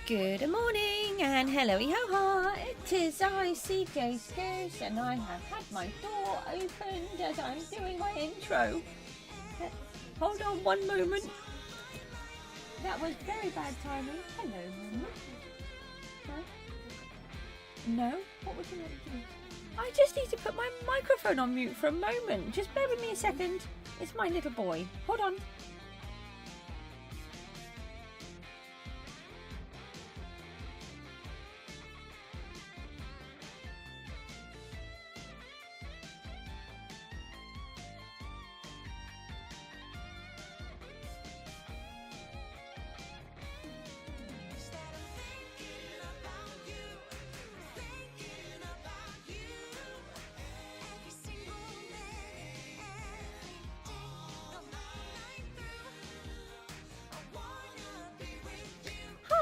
Good morning and hello-y-ho-ha, it is I, CJSCRAFTS, and I have had my door opened as I'm doing my intro. Hold on one moment. That was very bad timing. Hello, Mama. No? What would you like to do? I just need to put my microphone on mute for a moment. Just bear with me a second. It's my little boy. Hold on.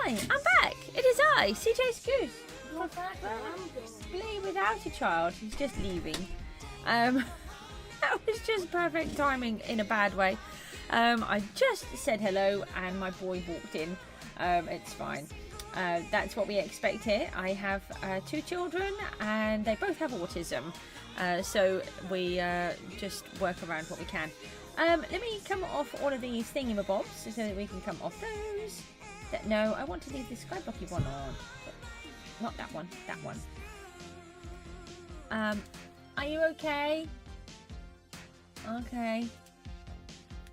Hi, I'm back. It is I, CJSCRAFTS. Probably without a child. He's just leaving. That was just perfect timing in a bad way. I just said hello and my boy walked in. It's fine. That's what we expect here. I have 2 children and they both have autism. So we just work around what we can. Let me come off all of these thingamabobs so that we can come off those. No, I want to leave the Skyblocky one on. Not that one, that one. Are you okay? Okay.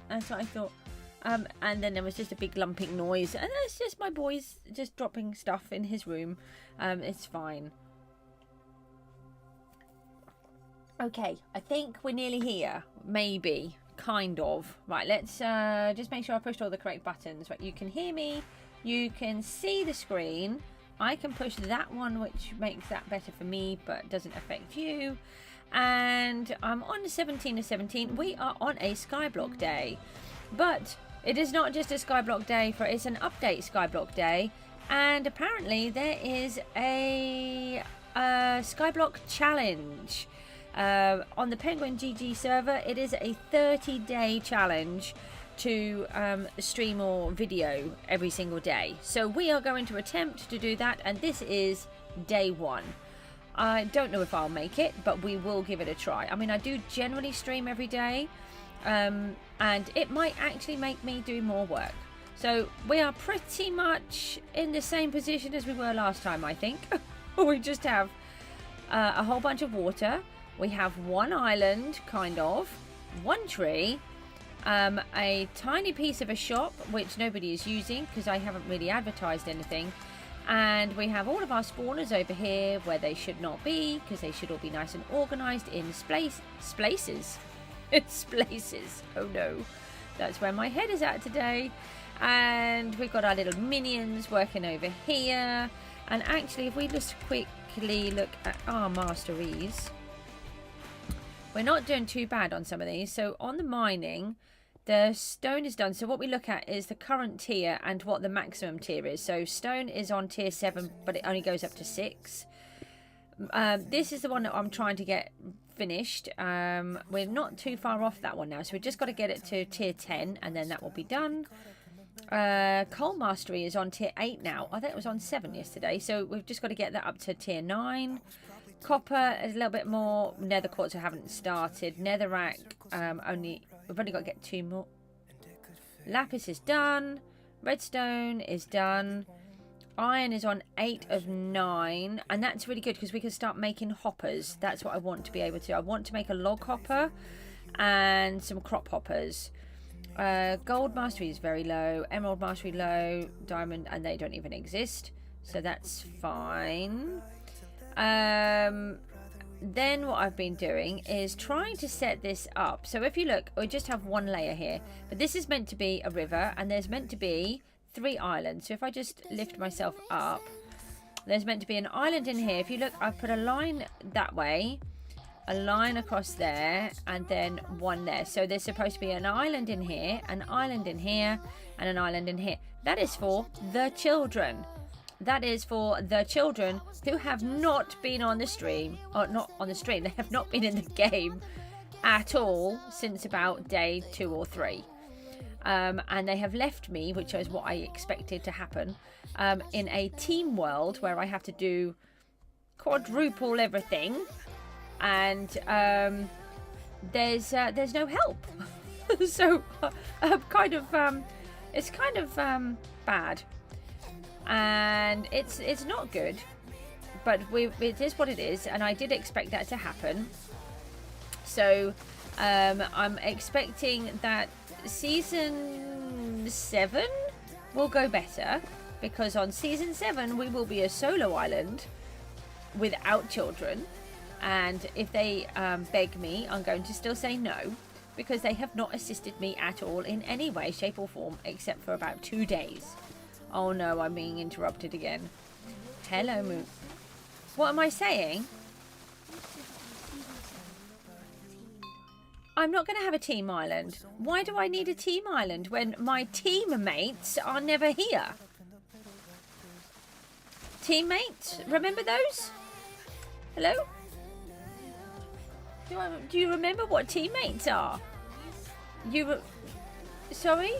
That's what I thought. And then there was just a big lumping noise. And that's just my boys just dropping stuff in his room. It's fine. Okay, I think we're nearly here. Maybe. Kind of. Right, let's just make sure I pushed all the correct buttons. Right, you can hear me. You can see the screen. I can push that one, which makes that better for me, but doesn't affect you. And I'm on 17 of 17. We are on a Skyblock day. But it is not just a Skyblock day, for it's an update Skyblock day. And apparently there is a Skyblock challenge. On the Penguin GG server, it is a 30-day challenge to stream or video every single day. So we are going to attempt to do that, and this is day 1. I don't know if I'll make it, but we will give it a try. I mean, I do generally stream every day, and it might actually make me do more work. So we are pretty much in the same position as we were last time, I think. We just have a whole bunch of water. We have one island, kind of, one tree, a tiny piece of a shop, which nobody is using because I haven't really advertised anything. And we have all of our spawners over here where they should not be, because they should all be nice and organised in splaces. It's places. Oh no. That's where my head is at today. And we've got our little minions working over here. And actually, if we just quickly look at our masteries, we're not doing too bad on some of these. So on the mining, the stone is done. So what we look at is the current tier and what the maximum tier is. So stone is on tier 7, but it only goes up to 6. This is the one that I'm trying to get finished. We're not too far off that one now. So we've just got to get it to tier 10 and then that will be done. Coal mastery is on tier 8 now. I think it was on 7 yesterday. So we've just got to get that up to tier 9. Copper is a little bit more. Nether quartz I haven't started. Netherrack we've only got to get 2 more. Lapis is done. Redstone is done. Iron is on 8 of 9, and that's really good because we can start making hoppers. That's what I want to be able to. I want to make a log hopper and some crop hoppers. Gold mastery is very low. Emerald mastery low. Diamond, and they don't even exist, so that's fine. Then what I've been doing is trying to set this up. So if you look, we just have one layer here, but this is meant to be a river and there's meant to be 3 islands. So if I just lift myself up, there's meant to be an island in here. If you look, I've put a line that way, a line across there, and then one there. So there's supposed to be an island in here, an island in here, and an island in here. That is for the children. That is for the children who have not been on the stream, or not on the stream, they have not been in the game at all since about day 2 or 3. and they have left me, which is what I expected to happen, in a team world where I have to do quadruple everything, and there's no help. So it's kind of bad, and it's not good, but it is what it is, and I did expect that to happen. So I'm expecting that season 7 will go better, because on season 7 we will be a solo island without children, and if they beg me, I'm going to still say no, because they have not assisted me at all in any way, shape or form, except for about 2 days. Oh no, I'm being interrupted again. Hello, Moo. What am I saying? I'm not going to have a team island. Why do I need a team island when my teammates are never here? Teammates? Remember those? Hello? Do you remember what teammates are? Sorry?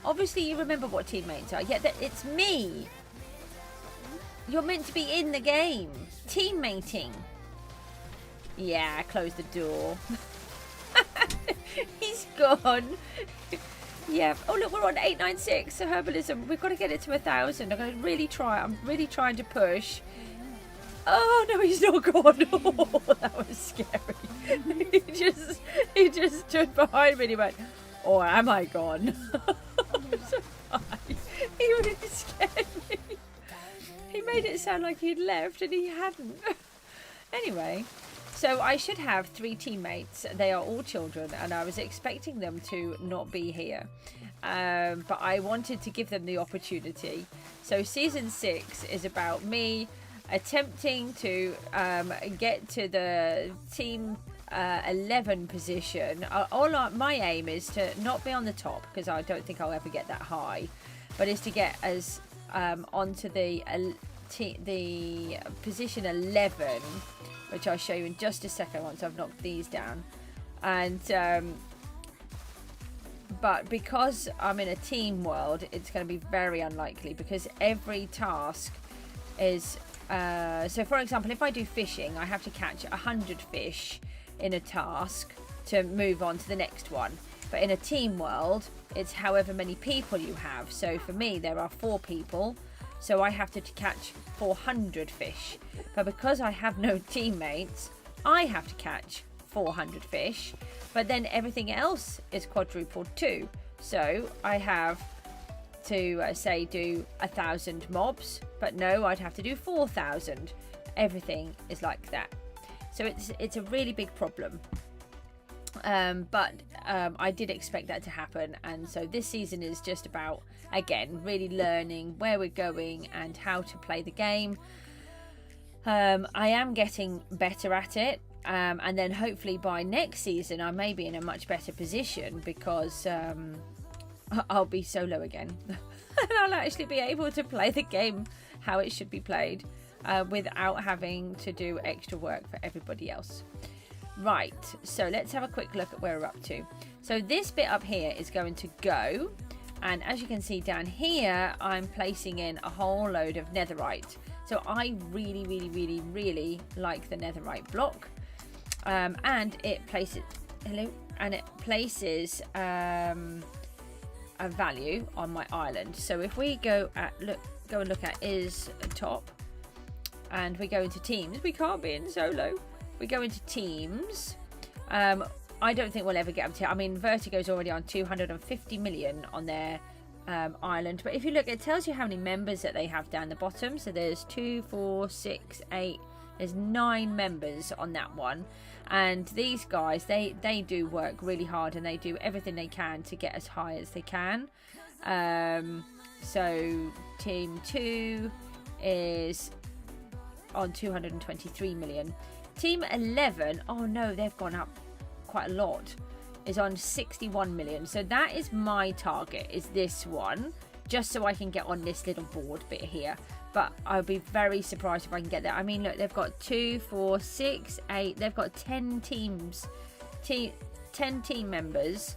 Obviously you remember what teammates are. Yeah, it's me. You're meant to be in the game. Teammating. Yeah, close the door. He's gone. Yeah. Oh look, we're on 896. So herbalism. We've got to get it to 1,000. I'm going to really try. I'm really trying to push. Oh no, he's not gone. Oh, that was scary. he just stood behind me and he went, "Or am I gone?" He really scared me. He made it sound like he'd left and he hadn't. Anyway, so I should have 3 teammates. They are all children, and I was expecting them to not be here. But I wanted to give them the opportunity. So season 6 is about me attempting to get to the team 11 position. My aim is to not be on the top, because I don't think I'll ever get that high, but is to get as onto the position 11, which I'll show you in just a second once I've knocked these down. And but because I'm in a team world, it's going to be very unlikely, because every task is so for example, if I do fishing, I have to catch 100 fish in a task to move on to the next one. But in a team world, it's however many people you have. So for me, there are 4 people, so I have to catch 400 fish. But because I have no teammates, I have to catch 400 fish, but then everything else is quadrupled too. So I have to say do 1,000 mobs, but no, I'd have to do 4,000. Everything is like that. So it's a really big problem. But I did expect that to happen, and so this season is just about, again, really learning where we're going and how to play the game. I am getting better at it, and then hopefully by next season I may be in a much better position, because I'll be solo again and I'll actually be able to play the game how it should be played, without having to do extra work for everybody else. Right, so let's have a quick look at where we're up to. So this bit up here is going to go, and as you can see down here, I'm placing in a whole load of netherite. So I really like the netherite block, and it places a value on my island. So if we go and look at is top, and we go into teams, we can't be in solo. We go into teams. I don't think we'll ever get up to. I mean, Vertigo's already on 250 million on their island, but if you look, it tells you how many members that they have down the bottom. So there's 2, 4, 6, 8. There's 9 members on that one, and these guys, they do work really hard, and they do everything they can to get as high as they can. So team 2 is on 223 million. Team 11, oh no, they've gone up quite a lot, is on 61 million. So that is my target, is this one, just so I can get on this little board bit here. But I'll be very surprised if I can get there. I mean, look, they've got 2, 4, 6, 8. They've got 10 teams, 10 team members,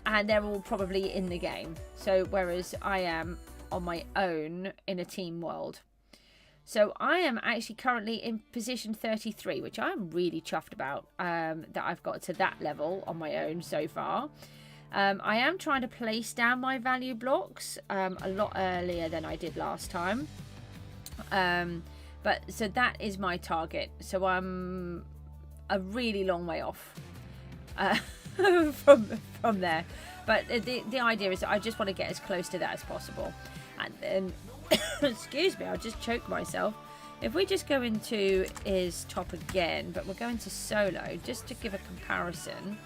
and they're all probably in the game. So whereas I am on my own in a team world. So I am actually currently in position 33, which I'm really chuffed about, that I've got to that level on my own so far. I am trying to place down my value blocks a lot earlier than I did last time. But so that is my target. So I'm a really long way off from there. But the idea is that I just want to get as close to that as possible. And then, excuse me, I'll just choke myself. If we just go into his top again, but we're going to solo, just to give a comparison.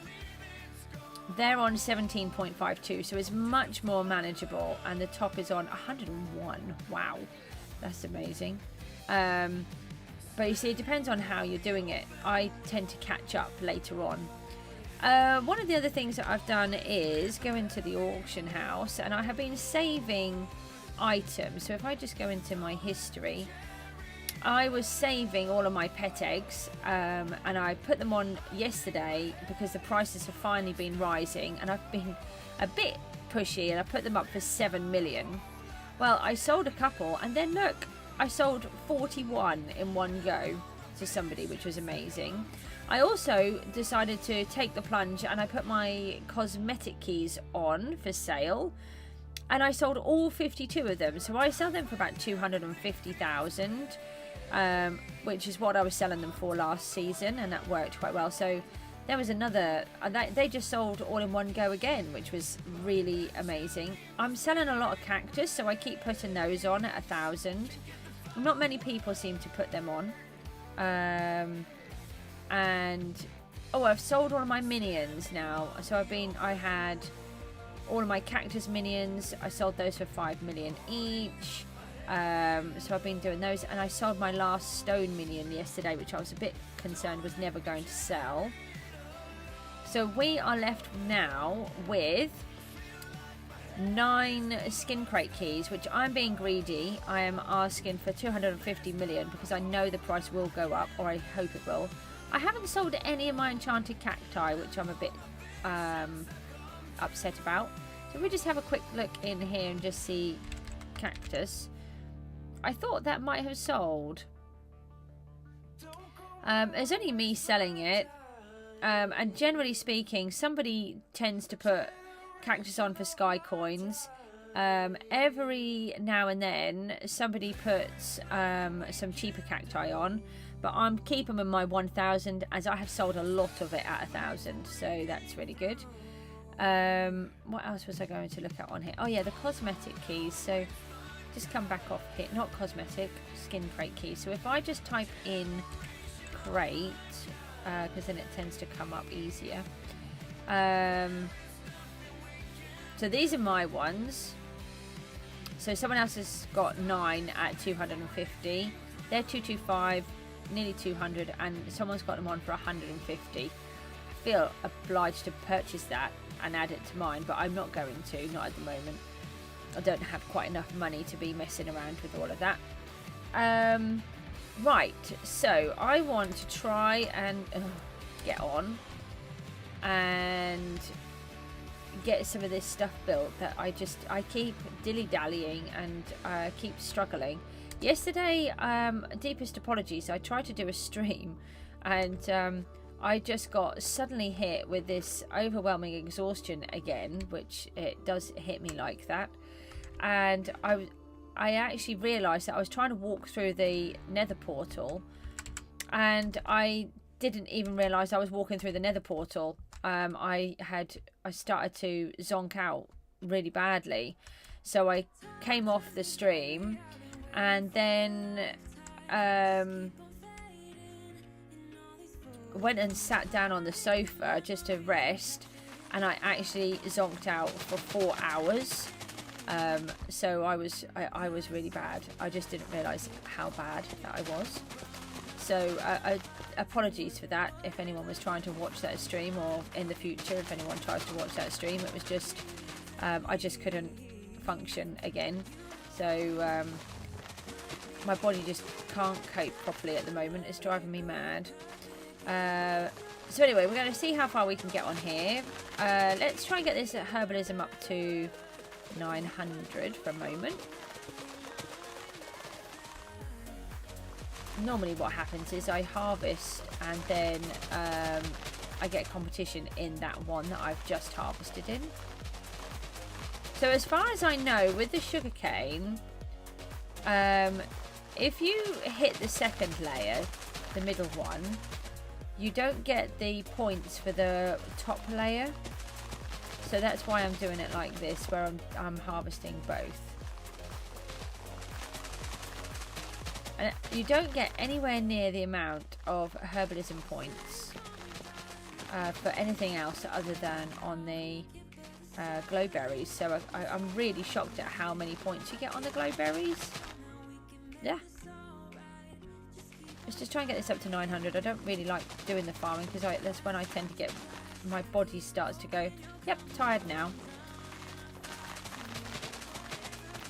They're on 17.52, so it's much more manageable. And the top is on 101. Wow, that's amazing. But you see, it depends on how you're doing it. I tend to catch up later on. One of the other things that I've done is go into the auction house, and I have been saving items. So if I just go into my history, I was saving all of my pet eggs, and I put them on yesterday because the prices have finally been rising, and I've been a bit pushy, and I put them up for 7 million. Well, I sold a couple, and then look, I sold 41 in one go to somebody, which was amazing. I also decided to take the plunge, and I put my cosmetic keys on for sale, and I sold all 52 of them. So I sell them for about 250,000, which is what I was selling them for last season, and that worked quite well. So there was another, they just sold all in one go again, which was really amazing. I'm selling a lot of cactus, so I keep putting those on at 1,000. Not many people seem to put them on. And oh, I've sold all of my minions now. So I had all of my cactus minions. I sold those for 5 million each. So I've been doing those, and I sold my last stone minion yesterday, which I was a bit concerned was never going to sell. So we are left now with 9 skin crate keys, which I'm being greedy. I am asking for 250 million because I know the price will go up, or I hope it will. I haven't sold any of my enchanted cacti, which I'm a bit upset about. So we just have a quick look in here and just see cactus. I thought that might have sold. There's only me selling it. And generally speaking, somebody tends to put cactus on for sky coins. Every now and then somebody puts some cheaper cacti on, but I'm keeping them in my 1,000, as I have sold a lot of it at 1,000, so that's really good. What else was I going to look at on here? Oh yeah, the cosmetic keys. So just come back off here, not cosmetic, skin crate keys. So if I just type in crate, because then it tends to come up easier. So these are my ones. So someone else has got 9 at 250. They're 225, nearly 200, and someone's got them on for 150. I feel obliged to purchase that and add it to mine, but I'm not going to, not at the moment. I don't have quite enough money to be messing around with all of that. Right, so I want to try and get on and get some of this stuff built that I keep dilly-dallying and keep struggling. Yesterday, deepest apologies, I tried to do a stream, and I just got suddenly hit with this overwhelming exhaustion again, which it does hit me like that. And I actually realised that I was trying to walk through the nether portal, and I didn't even realise I was walking through the nether portal. I started to zonk out really badly, so I came off the stream, and then went and sat down on the sofa just to rest, and I actually zonked out for 4 hours. So I was really bad. I just didn't realise how bad that I was. So apologies for that if anyone was trying to watch that stream, or in the future if anyone tries to watch that stream. It was just I just couldn't function again. So my body just can't cope properly at the moment. It's driving me mad. So anyway, we're going to see how far we can get on here. Let's try and get this herbalism up to 900 for a moment. Normally what happens is I harvest and then I get competition in that one that I've just harvested in. So as far as I know, with the sugarcane, if you hit the second layer, the middle one, you don't get the points for the top layer. So that's why I'm doing it like this, where I'm harvesting both. And you don't get anywhere near the amount of herbalism points for anything else other than on the glowberries. So I'm really shocked at how many points you get on the glowberries. Yeah. Let's just try and get this up to 900. I don't really like doing the farming because that's when I tend to get, my body starts to go, yep, tired now.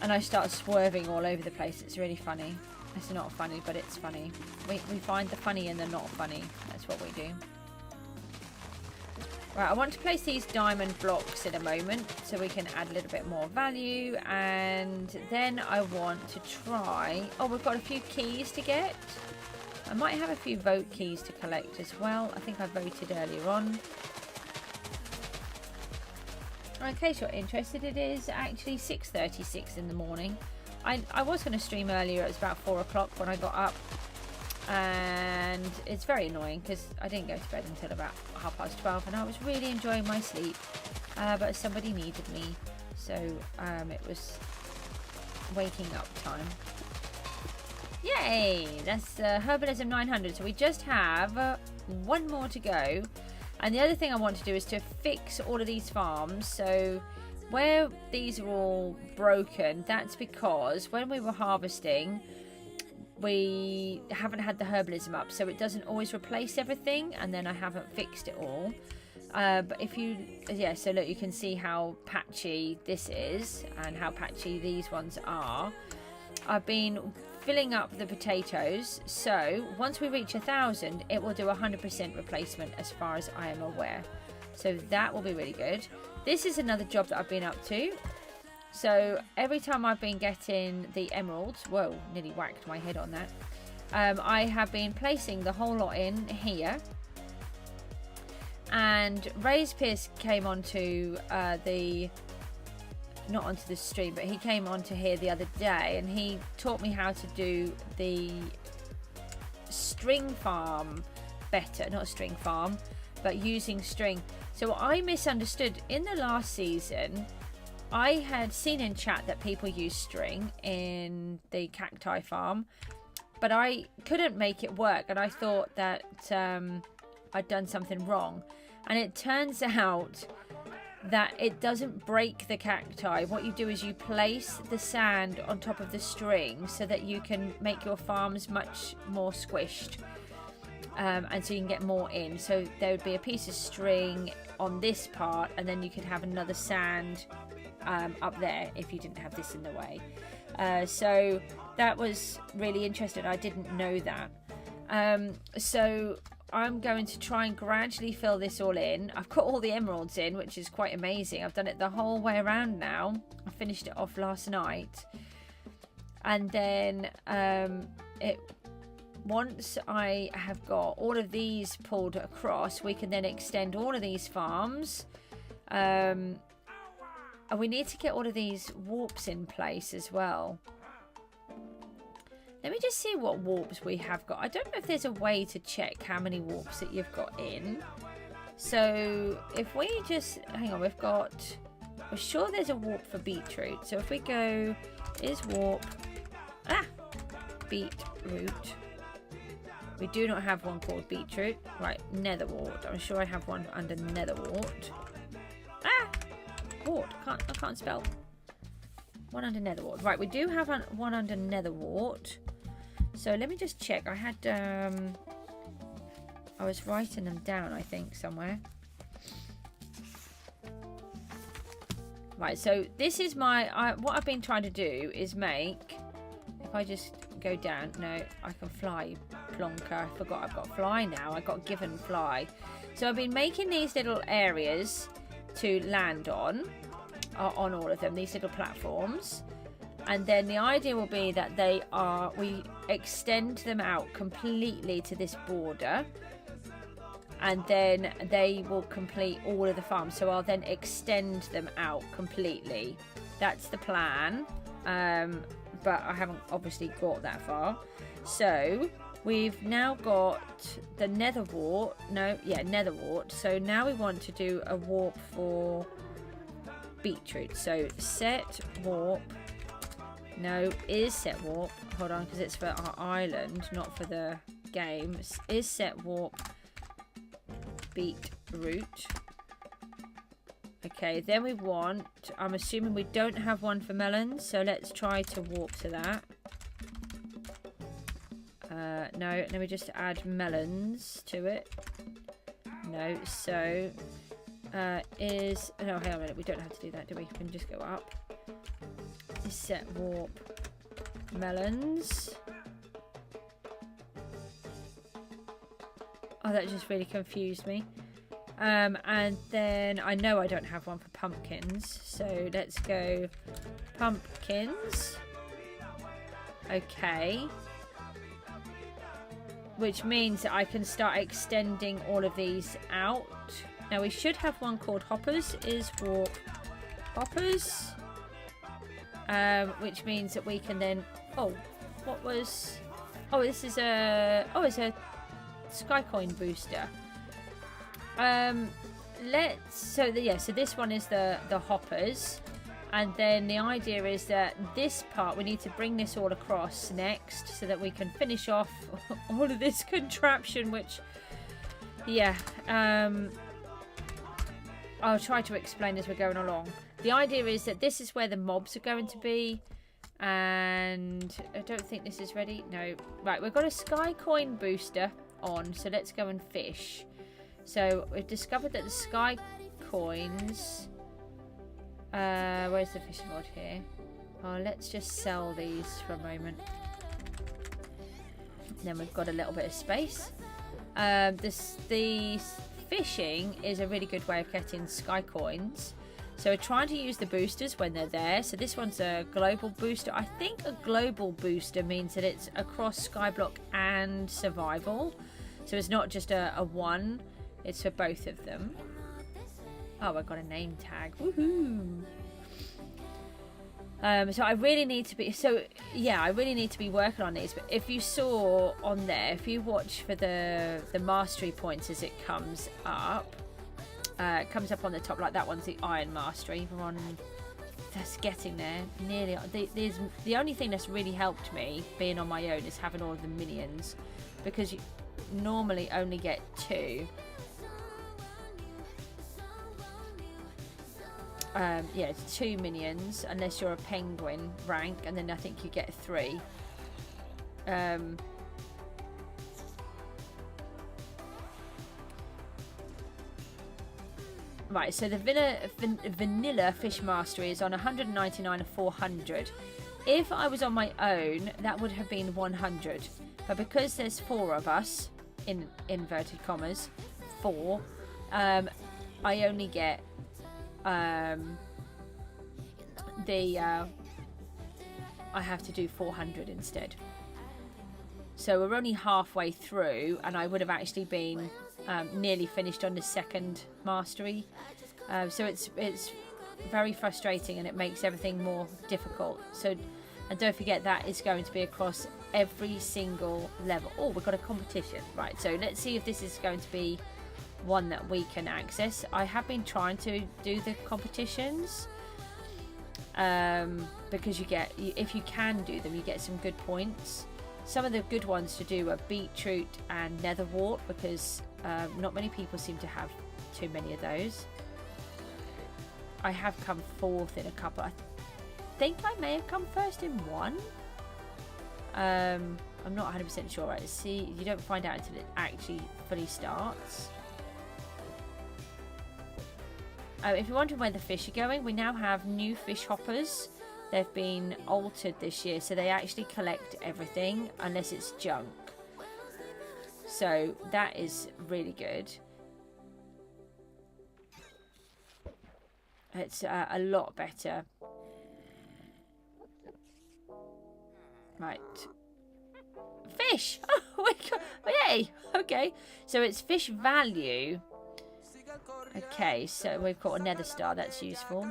And I start swerving all over the place. It's really funny. It's not funny, but it's funny. We find the funny in the not funny. That's what we do. Right, I want to place these diamond blocks in a moment so we can add a little bit more value. And then I want to try... Oh, we've got a few keys to get. I might have a few vote keys to collect as well. I think I voted earlier on. In case you're interested, it is actually 6:36 in the morning. I was going to stream earlier. It was about 4 o'clock when I got up. And it's very annoying because I didn't go to bed until about 12:30 and I was really enjoying my sleep. But somebody needed me. So it was waking up time. Yay! That's Herbalism 900. So we just have one more to go. And the other thing I want to do is to fix all of these farms. So where these are all broken, that's because when we were harvesting, we haven't had the herbalism up. So it doesn't always replace everything. And then I haven't fixed it all. But if you, yeah, so look, you can see how patchy this is and how patchy these ones are. I've been filling up the potatoes, so once we reach 1,000 it will do 100% replacement as far as I am aware, so that will be really good. This is another job that I've been up to. So every time I've been getting the emeralds, whoa, nearly whacked my head on that, I have been placing the whole lot in here. And Ray's Pierce came onto not onto the stream, but he came onto here the other day and he taught me how to do the string farm better. Not a string farm, but using string. So I misunderstood in the last season. I had seen in chat that people use string in the cacti farm, but I couldn't make it work and I thought that I'd done something wrong. And it turns out that it doesn't break the cacti. What you do is you place the sand on top of the string so that you can make your farms much more squished, and so you can get more in. So there would be a piece of string on this part and then you could have another sand up there if you didn't have this in the way. So that was really interesting. I didn't know that. So I'm going to try and gradually fill this all in. I've got all the emeralds in, which is quite amazing. I've done it the whole way around now. I finished it off last night. And then once I have got all of these pulled across, we can then extend all of these farms. And we need to get all of these warps in place as well. Let me just see what warps we have got. I don't know if there's a way to check how many warps that you've got in. So if we just, hang on, we're sure there's a warp for beetroot. So if we go, is warp, beetroot. We do not have one called beetroot. Right, netherwort. I'm sure I have one under netherwort. Wart, I can't spell. One under netherwort. Right, we do have one under netherwort. So let me just check. I had I was writing them down, I think, somewhere. Right, so this is my what I've been trying to do is make, if I just go down, no, I can fly, plonker. I forgot I've got fly now. I got given fly. So I've been making these little areas to land on all of them, these little platforms. And then the idea will be that we extend them out completely to this border. And then they will complete all of the farms. So I'll then extend them out completely. That's the plan. But I haven't obviously got that far. So we've now got the nether wart. Nether wart. So now we want to do a warp for beetroot. So set warp. No, is set warp. Hold on, because it's for our island, not for the game. Is set warp beetroot. Okay, then we want, I'm assuming we don't have one for melons, so let's try to warp to that. No, let me just add melons to it. No, so no, hang on a minute, we don't have to do that, do we? We can just go up. Set warp melons. Oh, that just really confused me. And then I know I don't have one for pumpkins, so let's go pumpkins. Okay. Which means that I can start extending all of these out. Now we should have one called hoppers. Is warp hoppers. Which means that we can then... Oh, what was... Oh, this is a... Oh, it's a Skycoin booster. So this one is the hoppers. And then the idea is that this part, we need to bring this all across next so that we can finish off all of this contraption, which... Yeah. I'll try to explain as we're going along. The idea is that this is where the mobs are going to be. And I don't think this is ready. No. Right, we've got a sky coin booster on. So let's go and fish. So we've discovered that the sky coins... where's the fishing rod here? Oh, let's just sell these for a moment. Then we've got a little bit of space. The fishing is a really good way of getting sky coins. So we're trying to use the boosters when they're there. So this one's a global booster. I think a global booster means that it's across Skyblock and survival. So it's not just a one. It's for both of them. Oh, I got a name tag. Woohoo! So I really need to be... So, yeah, I really need to be working on these. But if you saw on there, if you watch for the mastery points as it comes up... it comes up on the top, like that one's the Iron Mastery. We're on... That's getting there. Nearly... The only thing that's really helped me, being on my own, is having all of the minions. Because you normally only get 2. Yeah, 2 minions, unless you're a penguin rank, and then I think you get 3. Right, so the vanilla fish mastery is on 199 of 400. If I was on my own, that would have been 100. But because there's 4 of us, in inverted commas, 4, I only get... I have to do 400 instead. So we're only halfway through, and I would have actually been nearly finished on the second mastery. So it's very frustrating, and it makes everything more difficult. So, and don't forget that is going to be across every single level. Oh, we've got a competition, right? So let's see if this is going to be one that we can access. I have been trying to do the competitions because if you can do them, you get some good points. Some of the good ones to do are beetroot and nether wart, because not many people seem to have too many of those. I have come 4th in a couple. I think I may have come 1st in one. I'm not 100% sure. Right, see, you don't find out until it actually fully starts. If you're wondering where the fish are going, we now have new fish hoppers. They've been altered this year, so they actually collect everything unless it's junk. So that is really good. It's a lot better. Right. Fish! Oh my god. Yay! Okay. So it's fish value. Okay, so we've got a nether star. That's useful.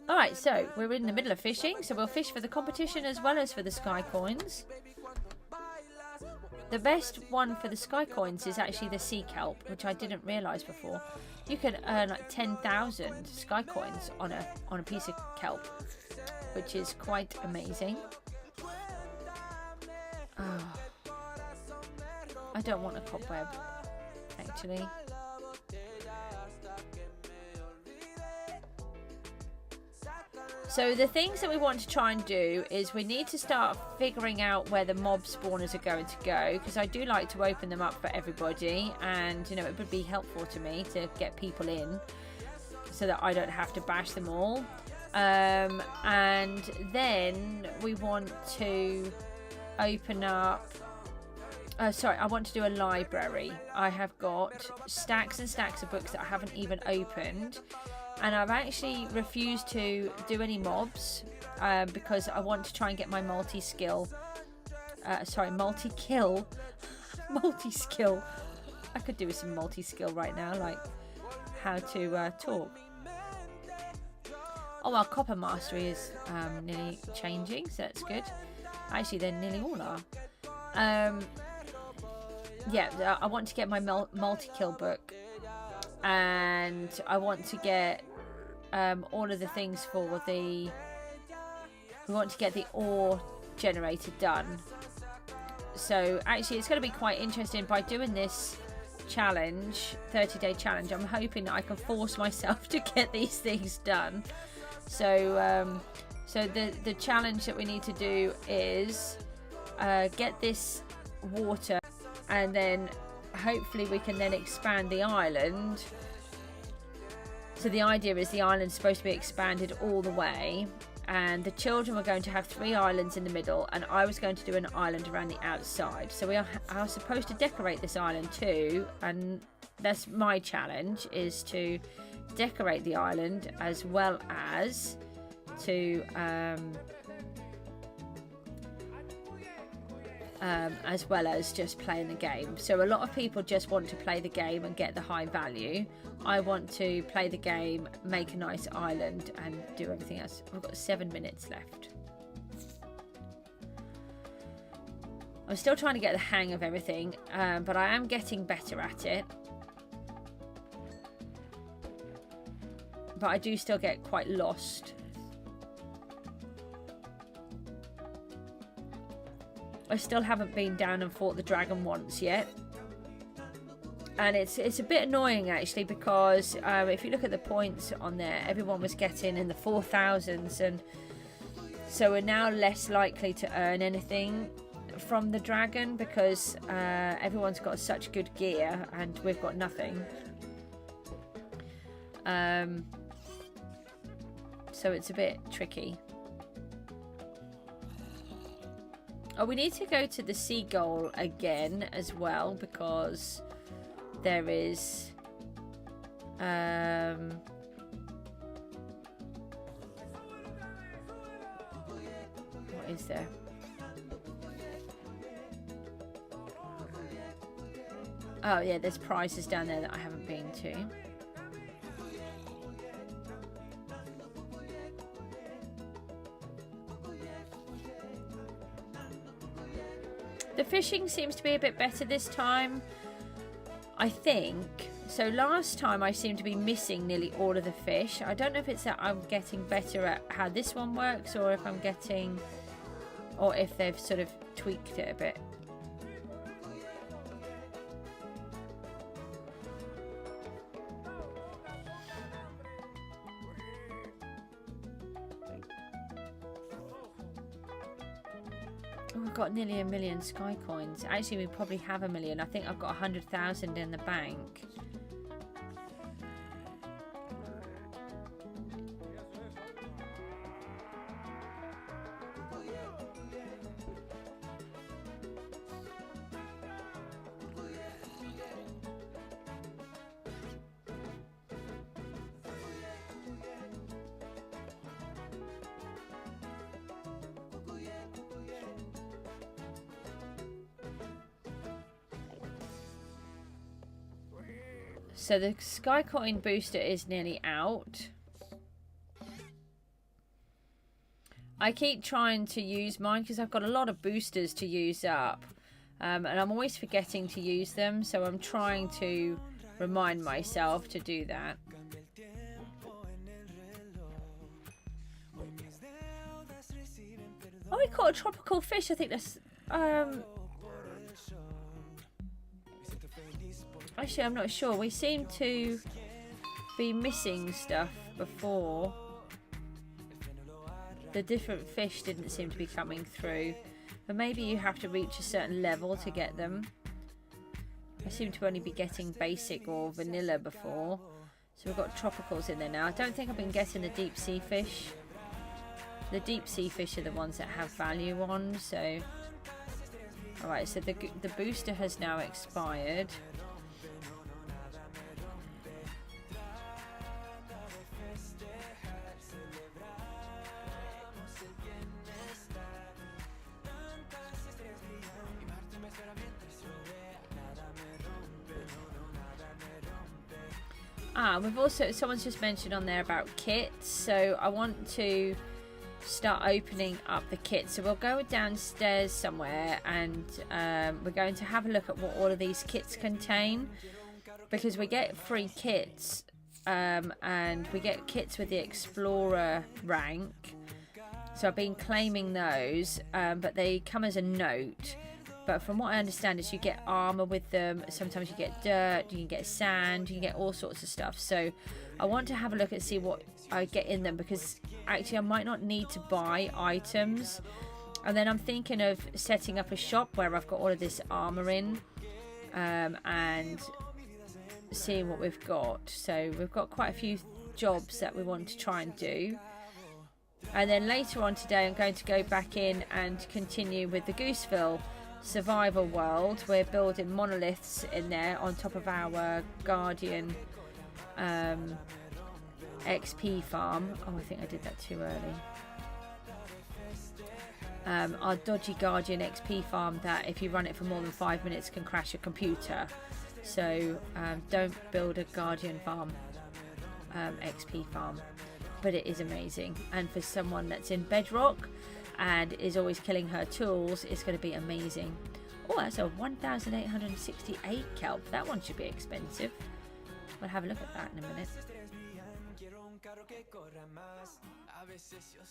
Alright, so we're in the middle of fishing. So we'll fish for the competition as well as for the sky coins. The best one for the sky coins is actually the sea kelp, which I didn't realise before. You can earn like 10,000 sky coins on a piece of kelp, which is quite amazing. Oh, I don't want a cobweb, actually. So the things that we want to try and do is we need to start figuring out where the mob spawners are going to go, because I do like to open them up for everybody, and you know, it would be helpful to me to get people in so that I don't have to bash them all. And then we want to open up I want to do a library. I have got stacks and stacks of books that I haven't even opened, and I've actually refused to do any mobs because I want to try and get my multi-skill. Multi-kill. Multi-skill. I could do with some multi-skill right now, like how to talk. Oh, our copper mastery is nearly changing, so that's good. Actually, they nearly all are. Yeah, I want to get my multi-kill book, and I want to get all of the things for the... We want to get the ore generator done. So actually, it's going to be quite interesting. By doing this challenge, 30-day challenge, I'm hoping that I can force myself to get these things done. So so the challenge that we need to do is get this water, and then hopefully we can then expand the island. So the idea is the island's supposed to be expanded all the way, and the children were going to have 3 islands in the middle, and I was going to do an island around the outside. So we are supposed to decorate this island too, and that's my challenge, is to decorate the island as well as to just playing the game. So a lot of people just want to play the game and get the high value. I want to play the game, make a nice island, and do everything else. We've got 7 minutes left. I'm still trying to get the hang of everything, but I am getting better at it. But I do still get quite lost. I still haven't been down and fought the dragon once yet. And it's a bit annoying actually, because if you look at the points on there, everyone was getting in the 4,000s, and so we're now less likely to earn anything from the dragon because everyone's got such good gear and we've got nothing. So it's a bit tricky. Oh, we need to go to the seagull again as well, because there is what is there? Oh yeah, there's prizes down there that I haven't been to. The fishing seems to be a bit better this time, I think. So last time I seemed to be missing nearly all of the fish. I don't know if it's that I'm getting better at how this one works, or if I'm getting, or if they've sort of tweaked it a bit. I've got nearly 1 million sky coins. Actually, we probably have 1 million. I think I've got 100,000 in the bank. So the Sky Coin booster is nearly out. I keep trying to use mine because I've got a lot of boosters to use up. And I'm always forgetting to use them. So I'm trying to remind myself to do that. Oh, we caught a tropical fish. I think that's... Actually, I'm not sure. We seem to be missing stuff before. The different fish didn't seem to be coming through. But maybe you have to reach a certain level to get them. I seem to only be getting basic or vanilla before. So we've got tropicals in there now. I don't think I've been getting the deep sea fish. The deep sea fish are the ones that have value on. So, alright, so the booster has now expired. We've also, someone's just mentioned on there about kits, so I want to start opening up the kits. So we'll go downstairs somewhere and we're going to have a look at what all of these kits contain, because we get free kits and we get kits with the Explorer rank. So I've been claiming those, but they come as a note. But from what I understand is you get armor with them. Sometimes you get dirt, you can get sand, you can get all sorts of stuff. So I want to have a look and see what I get in them, because actually I might not need to buy items. And then I'm thinking of setting up a shop where I've got all of this armor in and seeing what we've got. So we've got quite a few jobs that we want to try and do. And then later on today I'm going to go back in and continue with the Gooseville survival world. We're building monoliths in there on top of our Guardian XP farm. Oh, I think I did that too early. Our dodgy Guardian XP farm that if you run it for more than 5 minutes can crash your computer. So don't build a Guardian farm, XP farm. But it is amazing, and for someone that's in Bedrock and is always killing her tools, it's going to be amazing. Oh, that's a 1,868 kelp. That one should be expensive. We'll have a look at that in a minute.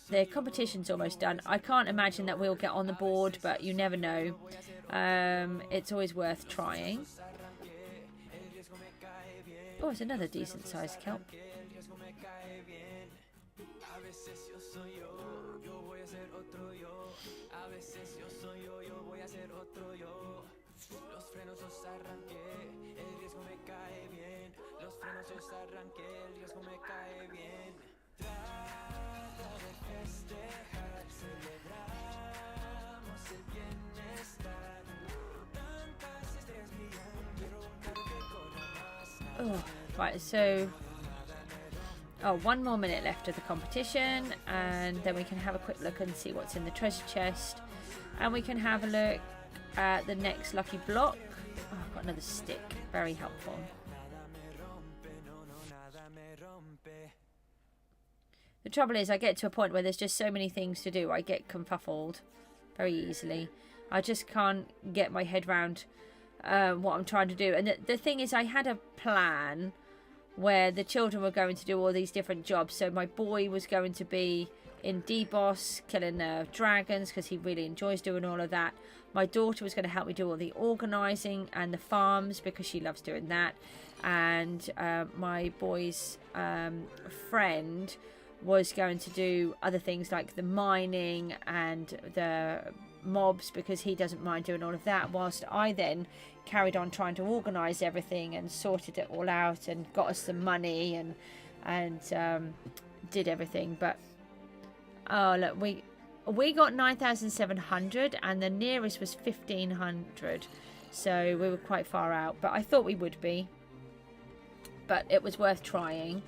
The competition's almost done. I can't imagine that we'll get on the board, but you never know. It's always worth trying. Oh, it's another decent sized kelp. Oh, right, so one more minute left of the competition, and then we can have a quick look and see what's in the treasure chest, and we can have a look at the next lucky block. Oh, I've got another stick, very helpful. The trouble is I get to a point where there's just so many things to do, I get confuffled very easily. I just can't get my head round what I'm trying to do. And the thing is, I had a plan where the children were going to do all these different jobs. So my boy was going to be in D-Boss, killing dragons, because he really enjoys doing all of that. My daughter was going to help me do all the organising and the farms, because she loves doing that. And my boy's friend was going to do other things like the mining and the mobs, because he doesn't mind doing all of that, whilst I then carried on trying to organise everything and sorted it all out and got us some money and did everything. But oh look, we got 9,700 and the nearest was 1,500, so we were quite far out, but I thought we would be, but it was worth trying.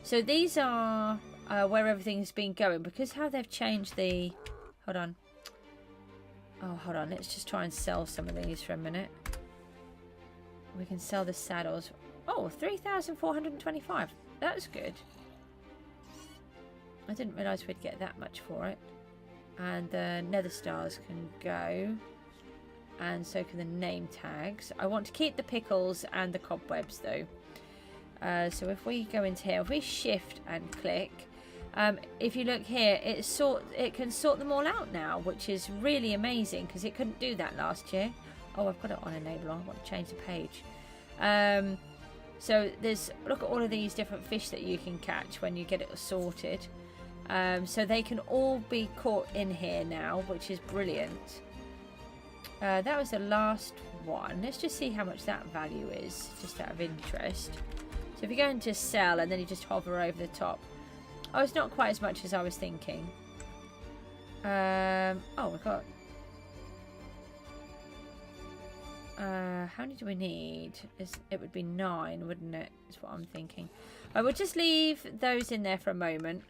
So these are where everything's been going, because how they've changed the hold on, let's just try and sell some of these for a minute. We can sell the saddles. Oh, 3,425. That's good. I didn't realise we'd get that much for it. And the nether stars can go. And so can the name tags. I want to keep the pickles and the cobwebs though. So if we go into here, if we shift and click, if you look here, it can sort them all out now, which is really amazing because it couldn't do that last year. Oh, I've got it on enable. I want to change the page. So look at all of these different fish that you can catch when you get it sorted. So they can all be caught in here now, which is brilliant. That was the last one. Let's just see how much that value is, just out of interest. So if you go into sell and then you just hover over the top. Oh, it's not quite as much as I was thinking. Oh, we've got... how many do we need? It would be 9, wouldn't it? Is what I'm thinking. I will just leave those in there for a moment.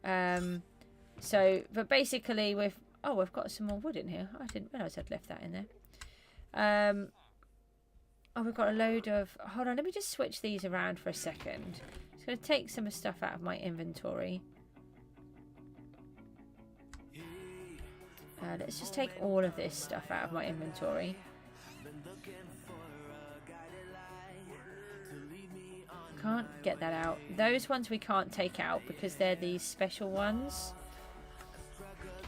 But basically we've got some more wood in here. I didn't realise I'd left that in there. Oh, we've got a load of... Hold on, let me just switch these around for a second. Just going to take some stuff out of my inventory. Let's just take all of this stuff out of my inventory. Can't get that out. Those ones we can't take out because they're these special ones.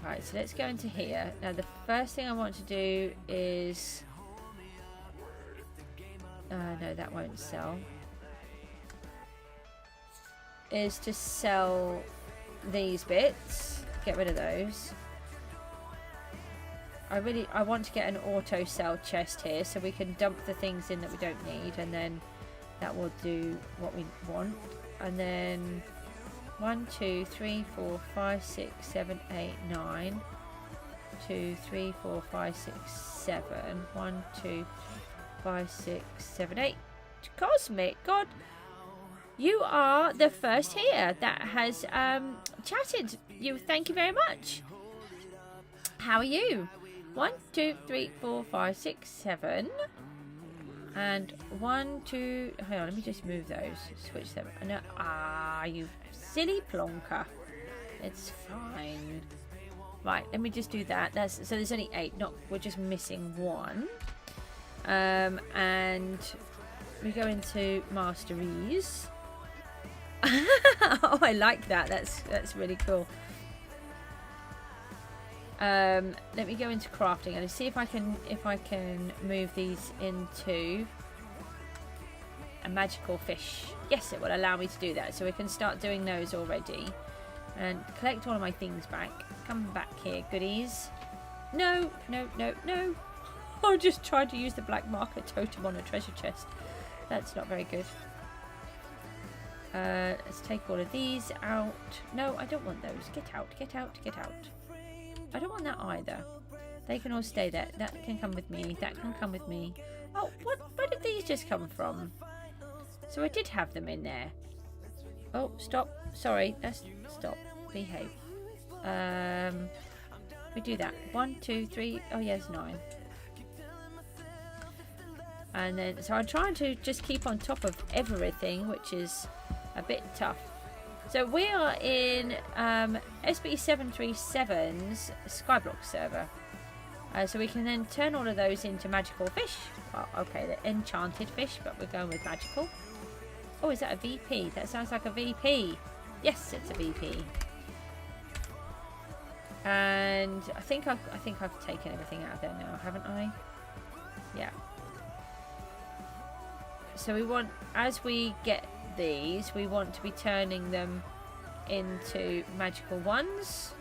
Right, so let's go into here. Now the first thing I want to do is... no, that won't sell. Is to sell these bits. Get rid of those. I want to get an auto sell chest here so we can dump the things in that we don't need, and then that will do what we want. And then 1, 2, 3, 4, 5, 6, 7, 8, 9. 2, 3, 4, 5, 6, 7. 1, 2, 5, 6, 7, 8. Cosmic, God, you are the first here that has chatted. Thank you very much. How are you? 1, 2, 3, 4, 5, 6, 7. And 1, 2. Hang on, let me just move those. Switch them. No, you silly plonker. It's fine. Right, let me just do that. So there's only 8. We're just missing 1. And we go into masteries. Oh, I like that. That's really cool. Let me go into crafting and see if I can move these into a magical fish. Yes, it will allow me to do that, so we can start doing those already and collect all of my things back. Come back here, goodies. No. I just tried to use the black marker totem on a treasure chest. That's not very good. Let's take all of these out. No, I don't want those. Get out. I don't want that either. They can all stay there. That can come with me. That can come with me. Oh, where did these just come from? So I did have them in there. Oh, stop. Sorry. Stop. Behave. We do that. 1, 2, 3. Oh, yes, 9. And then, so I'm trying to just keep on top of everything, which is a bit tough. So we are in SB737's Skyblock server. So we can then turn all of those into magical fish. Well, okay, they're enchanted fish, but we're going with magical. Oh, is that a VP? That sounds like a VP. Yes, it's a VP. And I think I've taken everything out of there now, haven't I? Yeah. So we want, as we get these, we want to be turning them into magical ones.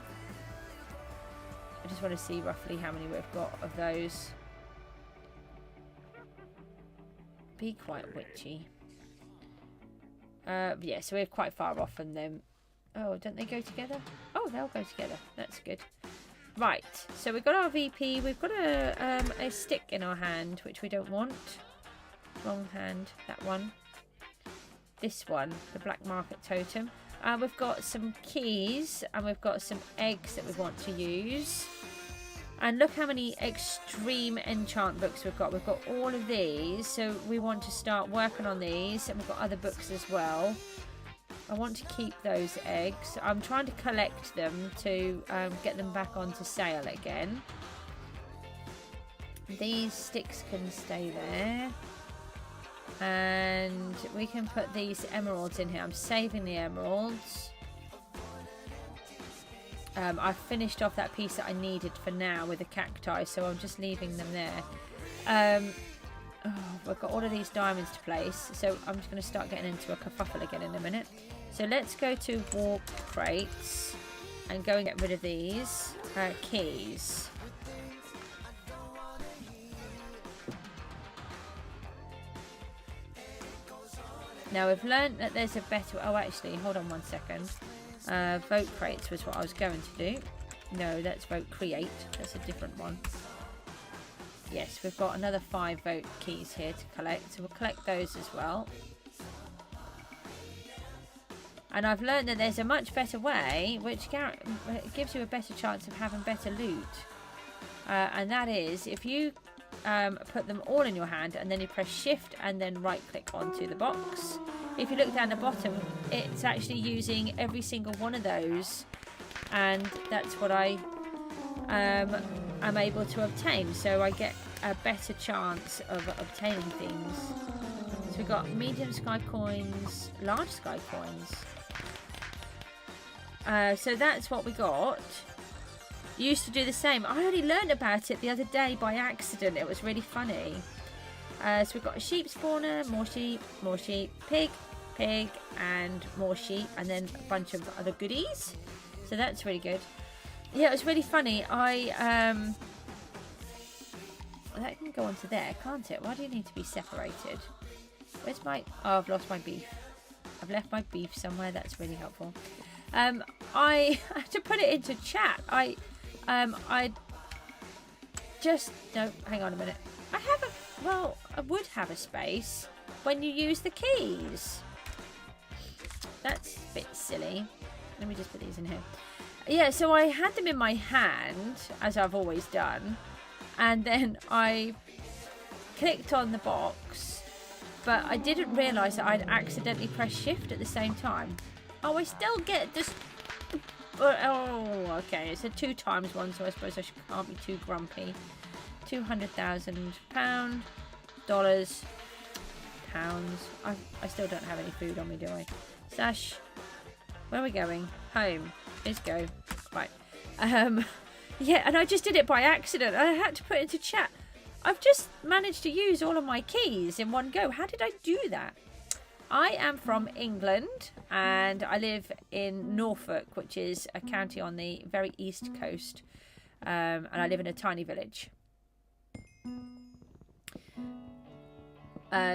I just want to see roughly how many we've got of those. Be quite witchy. Yeah, so we're quite far off from them. Oh, don't they go together? Oh, they'll go together. That's good. Right, so we've got our VP. We've got a stick in our hand, which we don't want. Wrong hand, that one. This one, the black market totem. We've got some keys and we've got some eggs that we want to use. And look how many extreme enchant books we've got. We've got all of these, so we want to start working on these. And we've got other books as well. I want to keep those eggs. I'm trying to collect them to get them back onto sale again. These sticks can stay there. And we can put these emeralds in here. I'm saving the emeralds. I've finished off that piece that I needed for now with the cacti, so I'm just leaving them there. We've got all of these diamonds to place, so I'm just going to start getting into a kerfuffle again in a minute. So let's go to warp crates and go and get rid of these keys. Now we've learned that there's a better... Oh, actually, hold on 1 second. Vote crates was what I was going to do. No, that's vote create. That's a different one. Yes, we've got another 5 vote keys here to collect. So we'll collect those as well. And I've learned that there's a much better way, which gives you a better chance of having better loot. And that is, if you put them all in your hand and then you press shift and then right click onto the box. If you look down the bottom, it's actually using every single one of those, and that's what I am able to obtain. So I get a better chance of obtaining things. So we've got medium sky coins, large sky coins. So that's what we got. Used to do the same. I only learned about it the other day by accident. It was really funny. So we've got a sheep spawner, more sheep, pig, and more sheep, and then a bunch of other goodies. So that's really good. Yeah, it was really funny. That can go onto there, can't it? Why do you need to be separated? Where's my... Oh, I've lost my beef. I've left my beef somewhere. That's really helpful. I have to put it into chat. I just... No, hang on a minute. I have a... Well, I would have a space when you use the keys. That's a bit silly. Let me just put these in here. Yeah, so I had them in my hand, as I've always done. And then I clicked on the box. But I didn't realise that I'd accidentally pressed shift at the same time. Oh, I still get this... Oh, okay. It's a 2 times 1, so I suppose I can't be too grumpy. £200,000. Dollars. Pounds. I still don't have any food on me, do I? Sash. Where are we going? Home. Let's go. Right. Yeah, and I just did it by accident. I had to put it into chat. I've just managed to use all of my keys in one go. How did I do that? I am from England and I live in Norfolk, which is a county on the very east coast. And I live in a tiny village.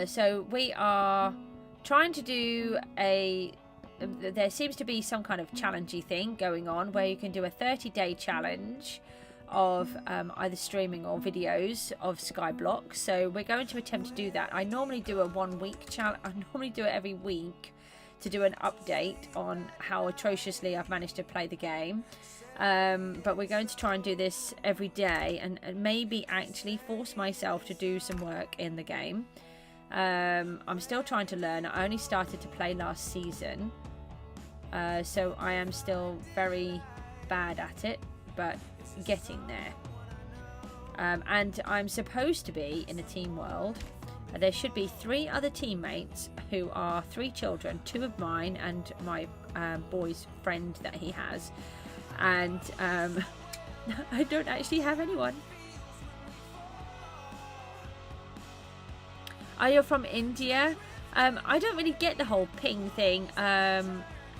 So we are trying to do there seems to be some kind of challengey thing going on where you can do a 30-day challenge of either streaming or videos of Skyblock. So we're going to attempt to do that. I normally do a 1-week challenge. I normally do it every week to do an update on how atrociously I've managed to play the game. But we're going to try and do this every day and maybe actually force myself to do some work in the game. I'm still trying to learn. I only started to play last season. So I am still very bad at it, but getting there. And I'm supposed to be in a team world. There should be 3 other teammates who are 3 children, 2 of mine and my boy's friend that he has. And I don't actually have anyone. Are you from India? I don't really get the whole ping thing.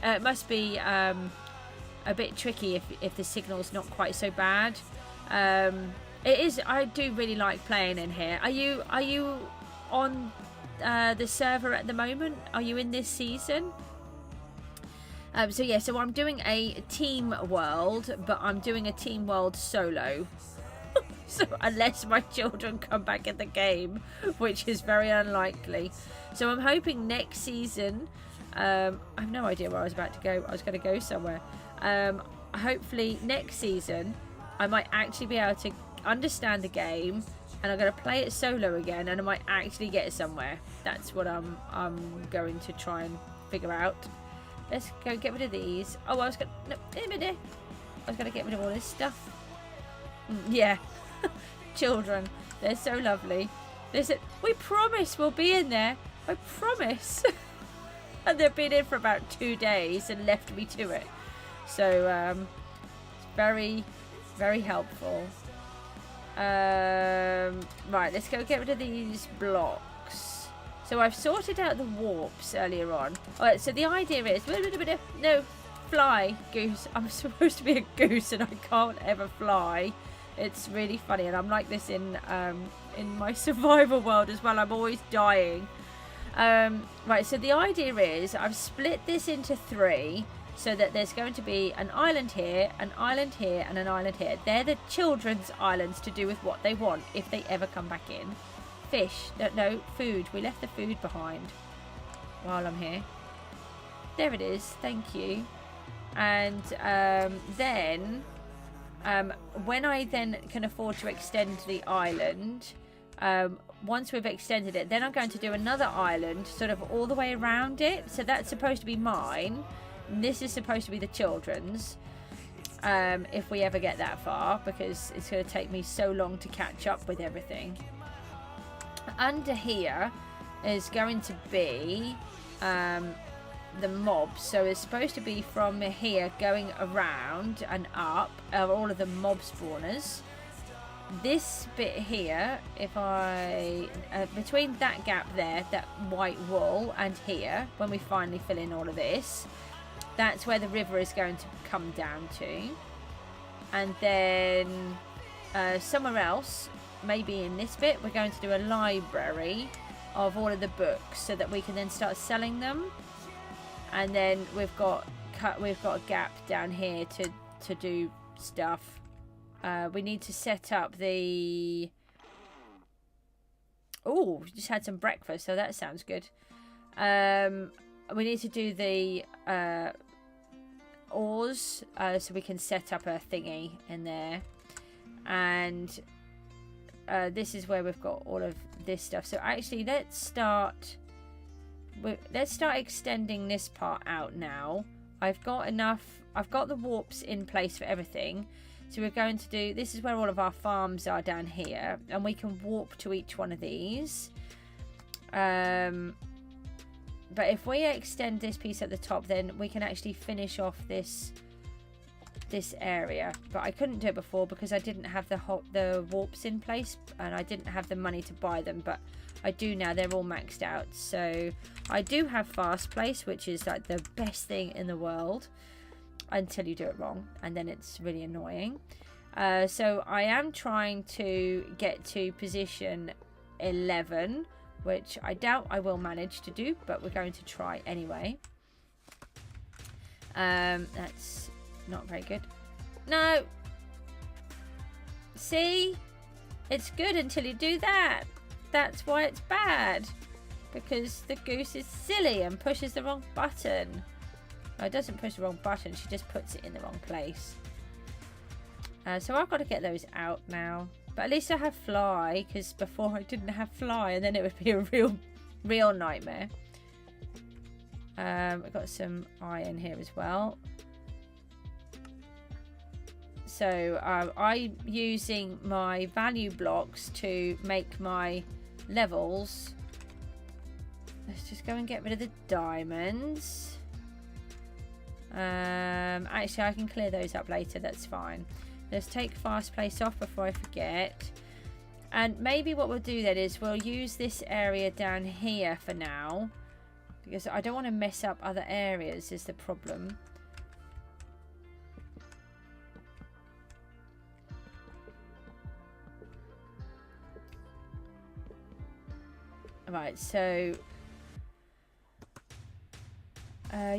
It must be a bit tricky if the signal's not quite so bad. It is. I do really like playing in here. Are you on the server at the moment? Are you in this season? So yeah, so I'm doing a team world, but I'm doing a team world solo. So unless my children come back in the game, which is very unlikely. So I'm hoping next season, I have no idea where I was about to go. I was going to go somewhere. Hopefully next season, I might actually be able to understand the game, and I'm going to play it solo again, and I might actually get somewhere. That's what I'm going to try and figure out. Let's go get rid of these. Oh, I was going to... No, I was going to get rid of all this stuff. Yeah. Children. They're so lovely. They said, we promise we'll be in there. I promise. And they've been in for about 2 days and left me to it. So, it's very, very helpful. Right, let's go get rid of these blocks. So I've sorted out the warps earlier on. Alright, so the idea is... No, fly, goose. I'm supposed to be a goose and I can't ever fly. It's really funny, and I'm like this in my survival world as well. I'm always dying. Right, so the idea is I've split this into 3 so that there's going to be an island here, an island here, and an island here. They're the children's islands to do with what they want if they ever come back in. Fish. No, food. We left the food behind while I'm here. There it is. Thank you. And then... when I then can afford to extend the island, once we've extended it, then I'm going to do another island sort of all the way around it. So that's supposed to be mine. And this is supposed to be the children's, if we ever get that far, because it's going to take me so long to catch up with everything. Under here is going to be the mobs, so it's supposed to be from here going around and up are all of the mob spawners. This bit here, if I between that gap there, that white wall, and here, when we finally fill in all of this, that's where the river is going to come down to. And then somewhere else, maybe in this bit, we're going to do a library of all of the books so that we can then start selling them. And then we've got a gap down here to do stuff. We need to set up the... Oh, just had some breakfast, so that sounds good. We need to do the ores, so we can set up a thingy in there. And this is where we've got all of this stuff. So actually, let's start extending this part out now. I've got the warps in place for everything. So we're going to do, this is where all of our farms are down here, and we can warp to each one of these. But if we extend this piece at the top, then we can actually finish off this area. But I couldn't do it before because I didn't have the warps in place, and I didn't have the money to buy them, but I do now. They're all maxed out. So I do have fast place, which is like the best thing in the world until you do it wrong, and then it's really annoying. So I am trying to get to position 11, which I doubt I will manage to do, but we're going to try anyway. That's not very good. No. See? It's good until you do that. That's why it's bad. Because the goose is silly and pushes the wrong button. No, it doesn't push the wrong button. She just puts it in the wrong place. So I've got to get those out now. But at least I have fly. Because before I didn't have fly. And then it would be a real nightmare. I've got some iron here as well. So I'm using my value blocks to make my levels. Let's just go and get rid of the diamonds. Actually, I can clear those up later. That's fine. Let's take fast place off before I forget. And maybe what we'll do then is we'll use this area down here for now, because I don't want to mess up other areas is the problem. Right, so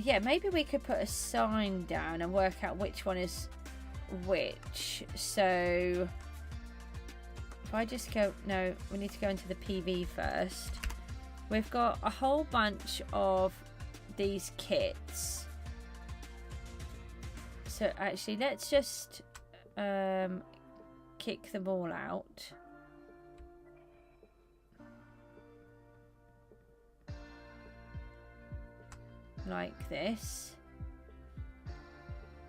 yeah, maybe we could put a sign down and work out which one is which. So if I just go, no, we need to go into the PV first. We've got a whole bunch of these kits. So actually, let's just kick them all out. Like this.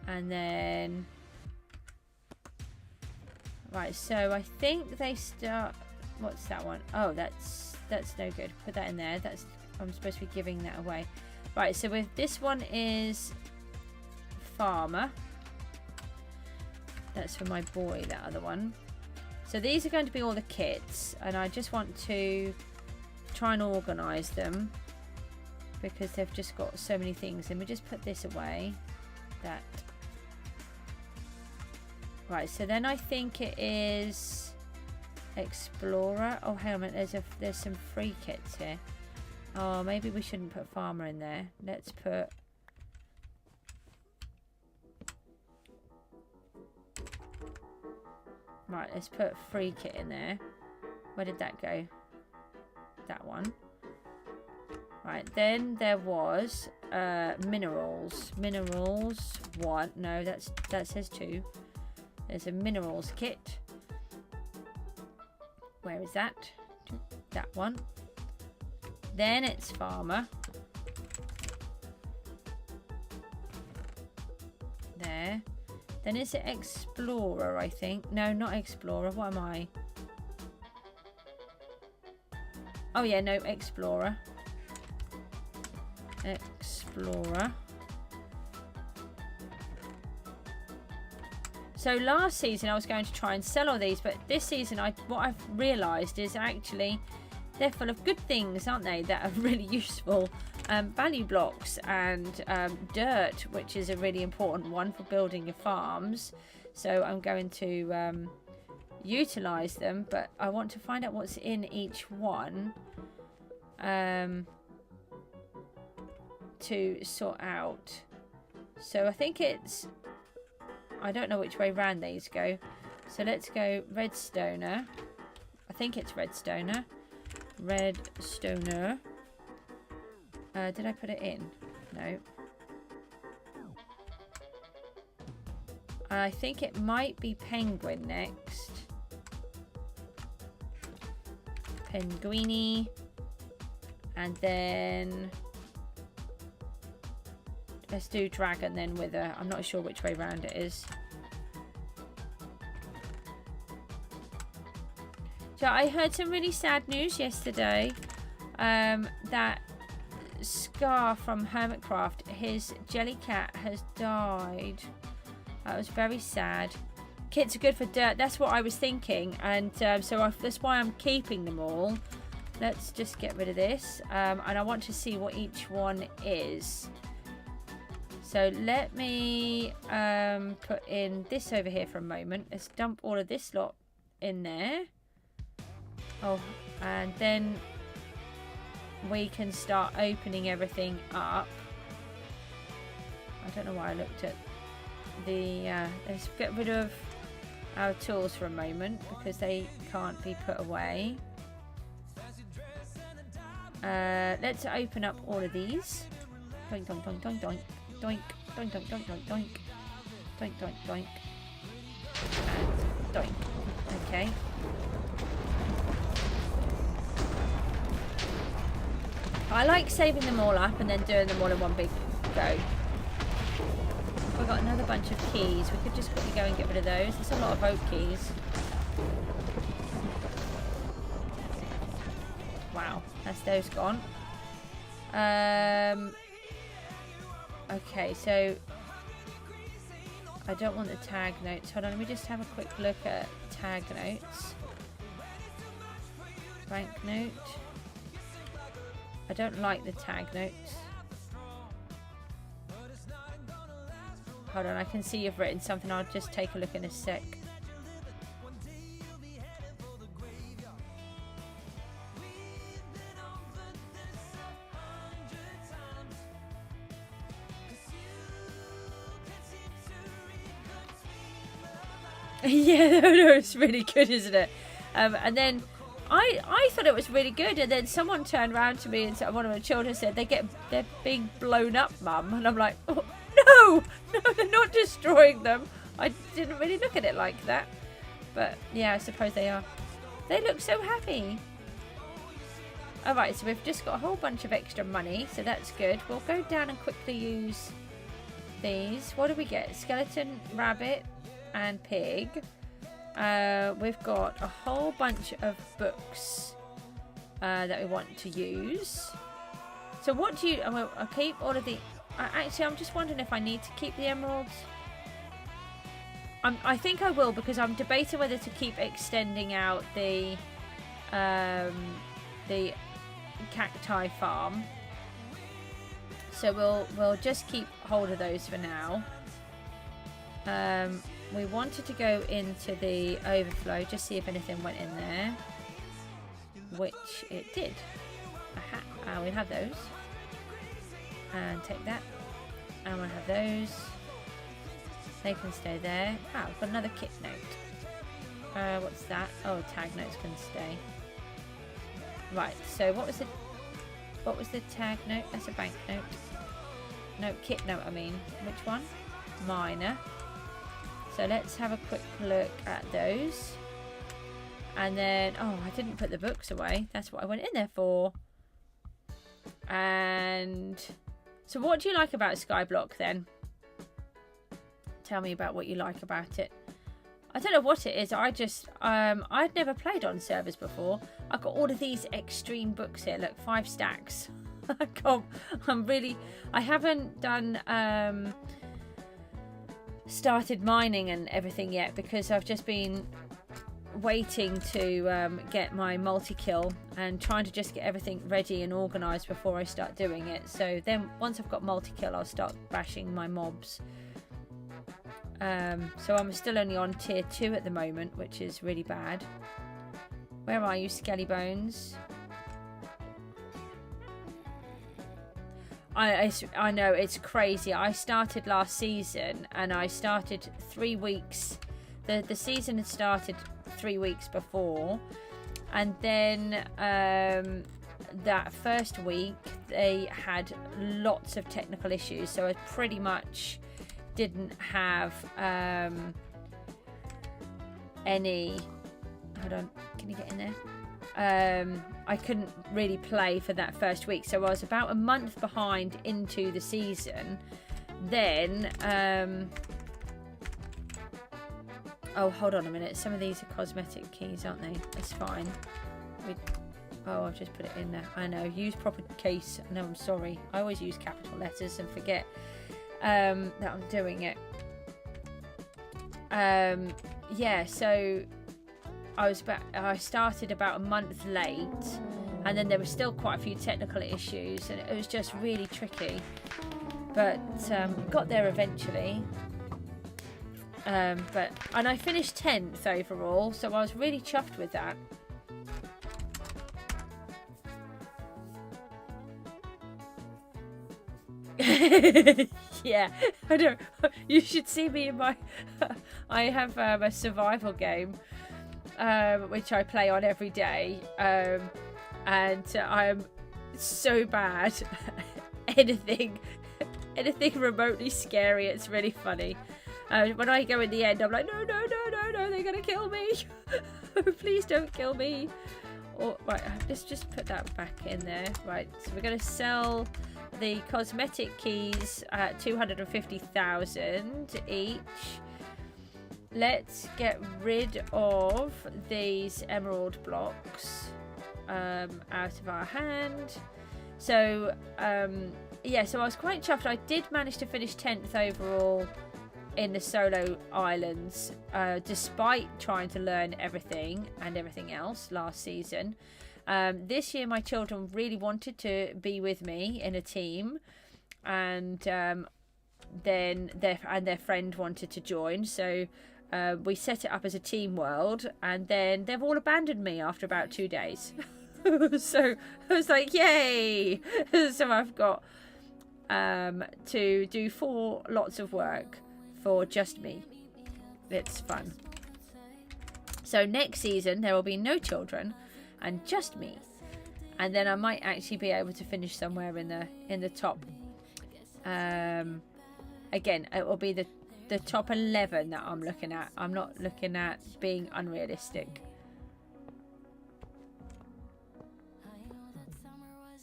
And then... Right, so I think they start... What's that one? Oh, that's no good. Put that in there. That's... I'm supposed to be giving that away. Right, so with this one is farmer. That's for my boy, that other one. So these are going to be all the kits, and I just want to try and organise them because they've just got so many things. And we just put this away. That. Right, so then I think it is Explorer. Oh, hang on a minute. There's some free kits here. Oh, maybe we shouldn't put farmer in there. Let's put... Right, let's put free kit in there. Where did that go? That one. Right, then there was minerals. Minerals 1. No, that says 2. There's a minerals kit. Where is that? That one. Then it's farmer. There. Then is it explorer, I think? No, not explorer. What am I? Oh yeah, no, explorer. Explorer. So last season I was going to try and sell all these, but this season what I've realised is actually they're full of good things, aren't they, that are really useful. Value blocks and dirt, which is a really important one for building your farms. So I'm going to utilise them, but I want to find out what's in each one to sort out. So I think it's... I don't know which way round these go. So let's go redstoner. I think it's redstoner. Redstoner. Did I put it in? No. I think it might be penguin next. Penguini. And then... Let's do dragon then with a... I'm not sure which way round it is. So I heard some really sad news yesterday. That Scar from Hermitcraft, his jelly cat has died. That was very sad. Kits are good for dirt. That's what I was thinking. And so that's why I'm keeping them all. Let's just get rid of this. And I want to see what each one is. So let me put in this over here for a moment. Let's dump all of this lot in there. Oh, and then we can start opening everything up. I don't know why I looked at the... let's get rid of our tools for a moment because they can't be put away. Let's open up all of these. Doink, doink, doink, doink, doink. Doink, doink, doink, doink, doink, doink. Doink, doink, doink. And doink. Okay. I like saving them all up and then doing them all in one big go. We've got another bunch of keys. We could just quickly go and get rid of those. There's a lot of oak keys. Wow, that's those gone. Okay, so I don't want the tag notes. Hold on, let me just have a quick look at tag notes. Banknote. I don't like the tag notes. Hold on, I can see you've written something. I'll just take a look in a sec. Yeah, no, it's really good, isn't it? And then I thought it was really good, and then someone turned around to me and said, one of my children said, they're being blown up, Mum, and I'm like, oh, no, they're not destroying them. I didn't really look at it like that. But yeah, I suppose they are. They look so happy. Alright, so we've just got a whole bunch of extra money, so that's good. We'll go down and quickly use these. What do we get? Skeleton, rabbit, and pig. We've got a whole bunch of books that we want to use. So what do you... I'll keep all of the... Actually, I'm just wondering if I need to keep the emeralds. I think I will, because I'm debating whether to keep extending out the cacti farm. So we'll just keep hold of those for now. We wanted to go into the overflow, just see if anything went in there, which it did. Aha, we have those, and take that, and we'll have those. They can stay there. Ah, we've got another kit note. What's that? Oh, tag notes can stay. Right, so what was the tag note? That's a bank note. No, kit note, I mean. Which one? Minor. So let's have a quick look at those. And then, oh, I didn't put the books away. That's what I went in there for. And so what do you like about Skyblock then? Tell me about what you like about it. I don't know what it is. I just, I'd never played on servers before. I've got all of these extreme books here. Look, 5 stacks. I haven't done, started mining and everything yet, because I've just been waiting to get my multi-kill and trying to just get everything ready and organised before I start doing it. So then once I've got multi-kill, I'll start bashing my mobs. So I'm still only on tier 2 at the moment, which is really bad. Where are you, Skelly Bones? I know, it's crazy. I started last season, and I started 3 weeks. The season had started 3 weeks before, and then that first week they had lots of technical issues, so I pretty much didn't have any... Hold on, can you get in there? I couldn't really play for that first week, so I was about a month behind into the season. Then oh, hold on a minute, some of these are cosmetic keys, aren't they? That's fine. Oh, I've just put it in there. I know, use proper case. No, I'm sorry, I always use capital letters and forget that I'm doing it. Yeah, so I started about a month late, and then there were still quite a few technical issues, and it was just really tricky, but got there eventually. And I finished 10th overall, so I was really chuffed with that. Yeah, I know. You should see me in my... I have a survival game, which I play on every day, and I'm so bad. anything remotely scary, it's really funny. When I go in the end, I'm like, no, they're gonna kill me. Please don't kill me. Or, right, let's just put that back in there. Right, so we're gonna sell the cosmetic keys at 250,000 each. Let's get rid of these emerald blocks out of our hand. So yeah, so I was quite chuffed. I did manage to finish 10th overall in the solo islands, despite trying to learn everything and everything else last season. This year my children really wanted to be with me in a team, and then their friend wanted to join, so we set it up as a team world, and then they've all abandoned me after about 2 days. So I was like, yay. So I've got to do 4 lots of work for just me. It's fun. So next season there will be no children and just me, and then I might actually be able to finish somewhere in the top. Again, it will be the the top 11 that I'm looking at. I'm not looking at being unrealistic.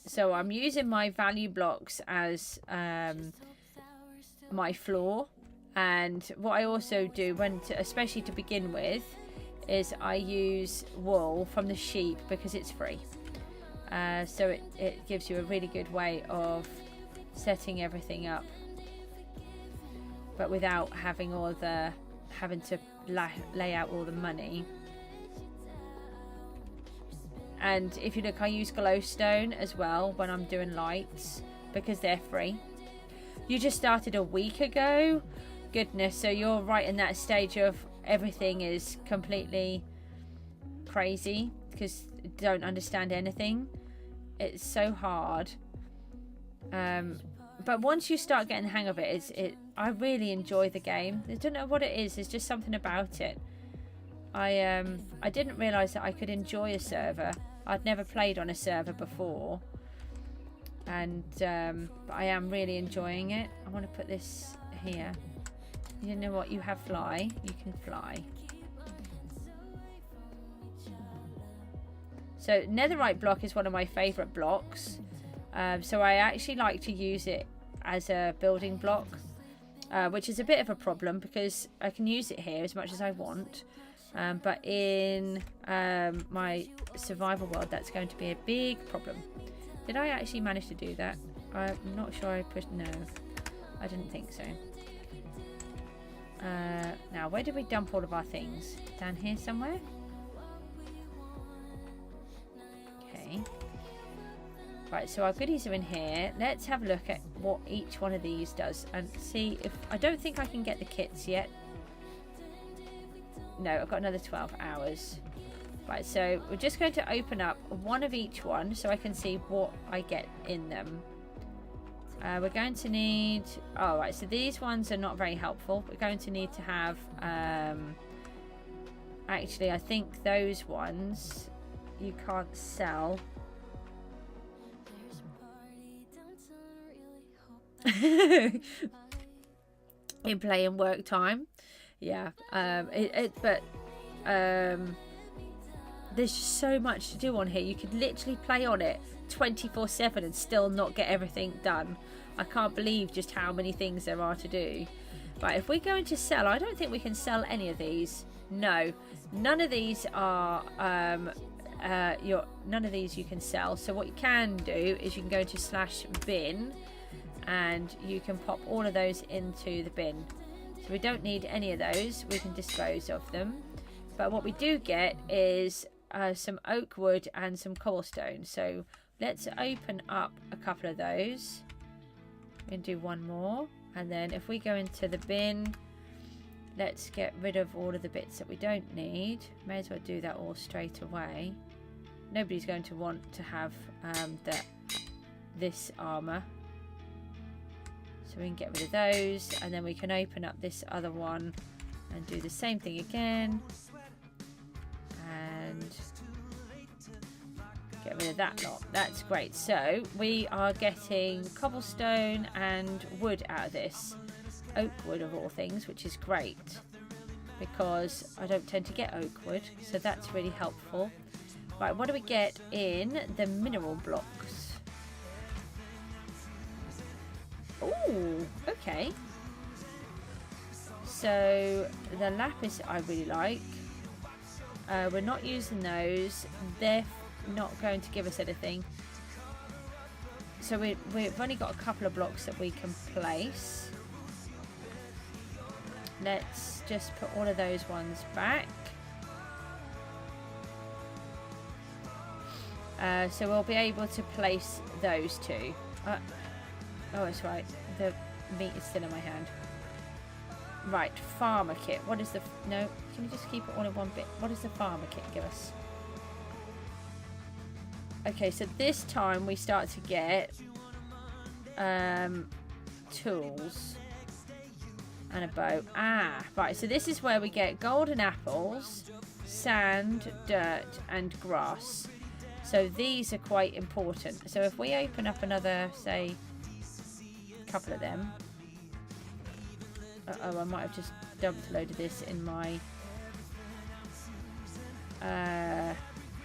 So I'm using my value blocks as my floor. And what I also do, especially to begin with, is I use wool from the sheep because it's free. So it gives you a really good way of setting everything up, but without having to lay out all the money. And if you look, I use glowstone as well when I'm doing lights because they're free. You just started a week ago. Goodness, so you're right in that stage of everything is completely crazy because you don't understand anything. It's so hard. But once you start getting the hang of it, I really enjoy the game. I don't know what it is. There's just something about it. I didn't realise that I could enjoy a server. I'd never played on a server before, and but I am really enjoying it. I want to put this here. You know what? You have fly. You can fly. So netherite block is one of my favourite blocks. So I actually like to use it as a building block, which is a bit of a problem because I can use it here as much as I want. But in my survival world, that's going to be a big problem. Did I actually manage to do that? I'm not sure I pushed. No, I didn't think so. Now, where did we dump all of our things? Down here somewhere? Okay. Right, so our goodies are in here. Let's have a look at what each one of these does and see if... I don't think I can get the kits yet. No, I've got another 12 hours. Right, so we're just going to open up one of each one so I can see what I get in them. We're going to need... Oh, right, so these ones are not very helpful. We're going to need to have... Actually, I think those ones you can't sell. In play and work time. Yeah. But there's just so much to do on here. You could literally play on it 24/7 and still not get everything done. I can't believe just how many things there are to do. Right, if we're going to sell, I don't think we can sell any of these. No, none of these are none of these you can sell. So what you can do is you can go to /bin and you can pop all of those into the bin. So we don't need any of those. We can dispose of them. But what we do get is some oak wood and some cobblestone. So let's open up a couple of those. We can do one more. And then if we go into the bin, let's get rid of all of the bits that we don't need. May as well do that all straight away. Nobody's going to want to have this armor. So we can get rid of those. And then we can open up this other one and do the same thing again. And get rid of that lot. That's great. So we are getting cobblestone and wood out of this. Oak wood of all things, which is great because I don't tend to get oak wood, so that's really helpful. Right, what do we get in the mineral blocks? Oh, okay. So the lapis I really like. We're not using those. They're not going to give us anything. So we've only got a couple of blocks that we can place. Let's just put all of those ones back. So we'll be able to place those two. Oh, that's right. The meat is still in my hand. Right, farmer kit. What is the... No, can you just keep it all in one bit? What does the farmer kit give us? Okay, so this time we start to get tools and a bow. Ah, right, so this is where we get golden apples, sand, dirt and grass. So these are quite important. So if we open up another, say, couple of them. Uh-oh, I might have just dumped a load of this in my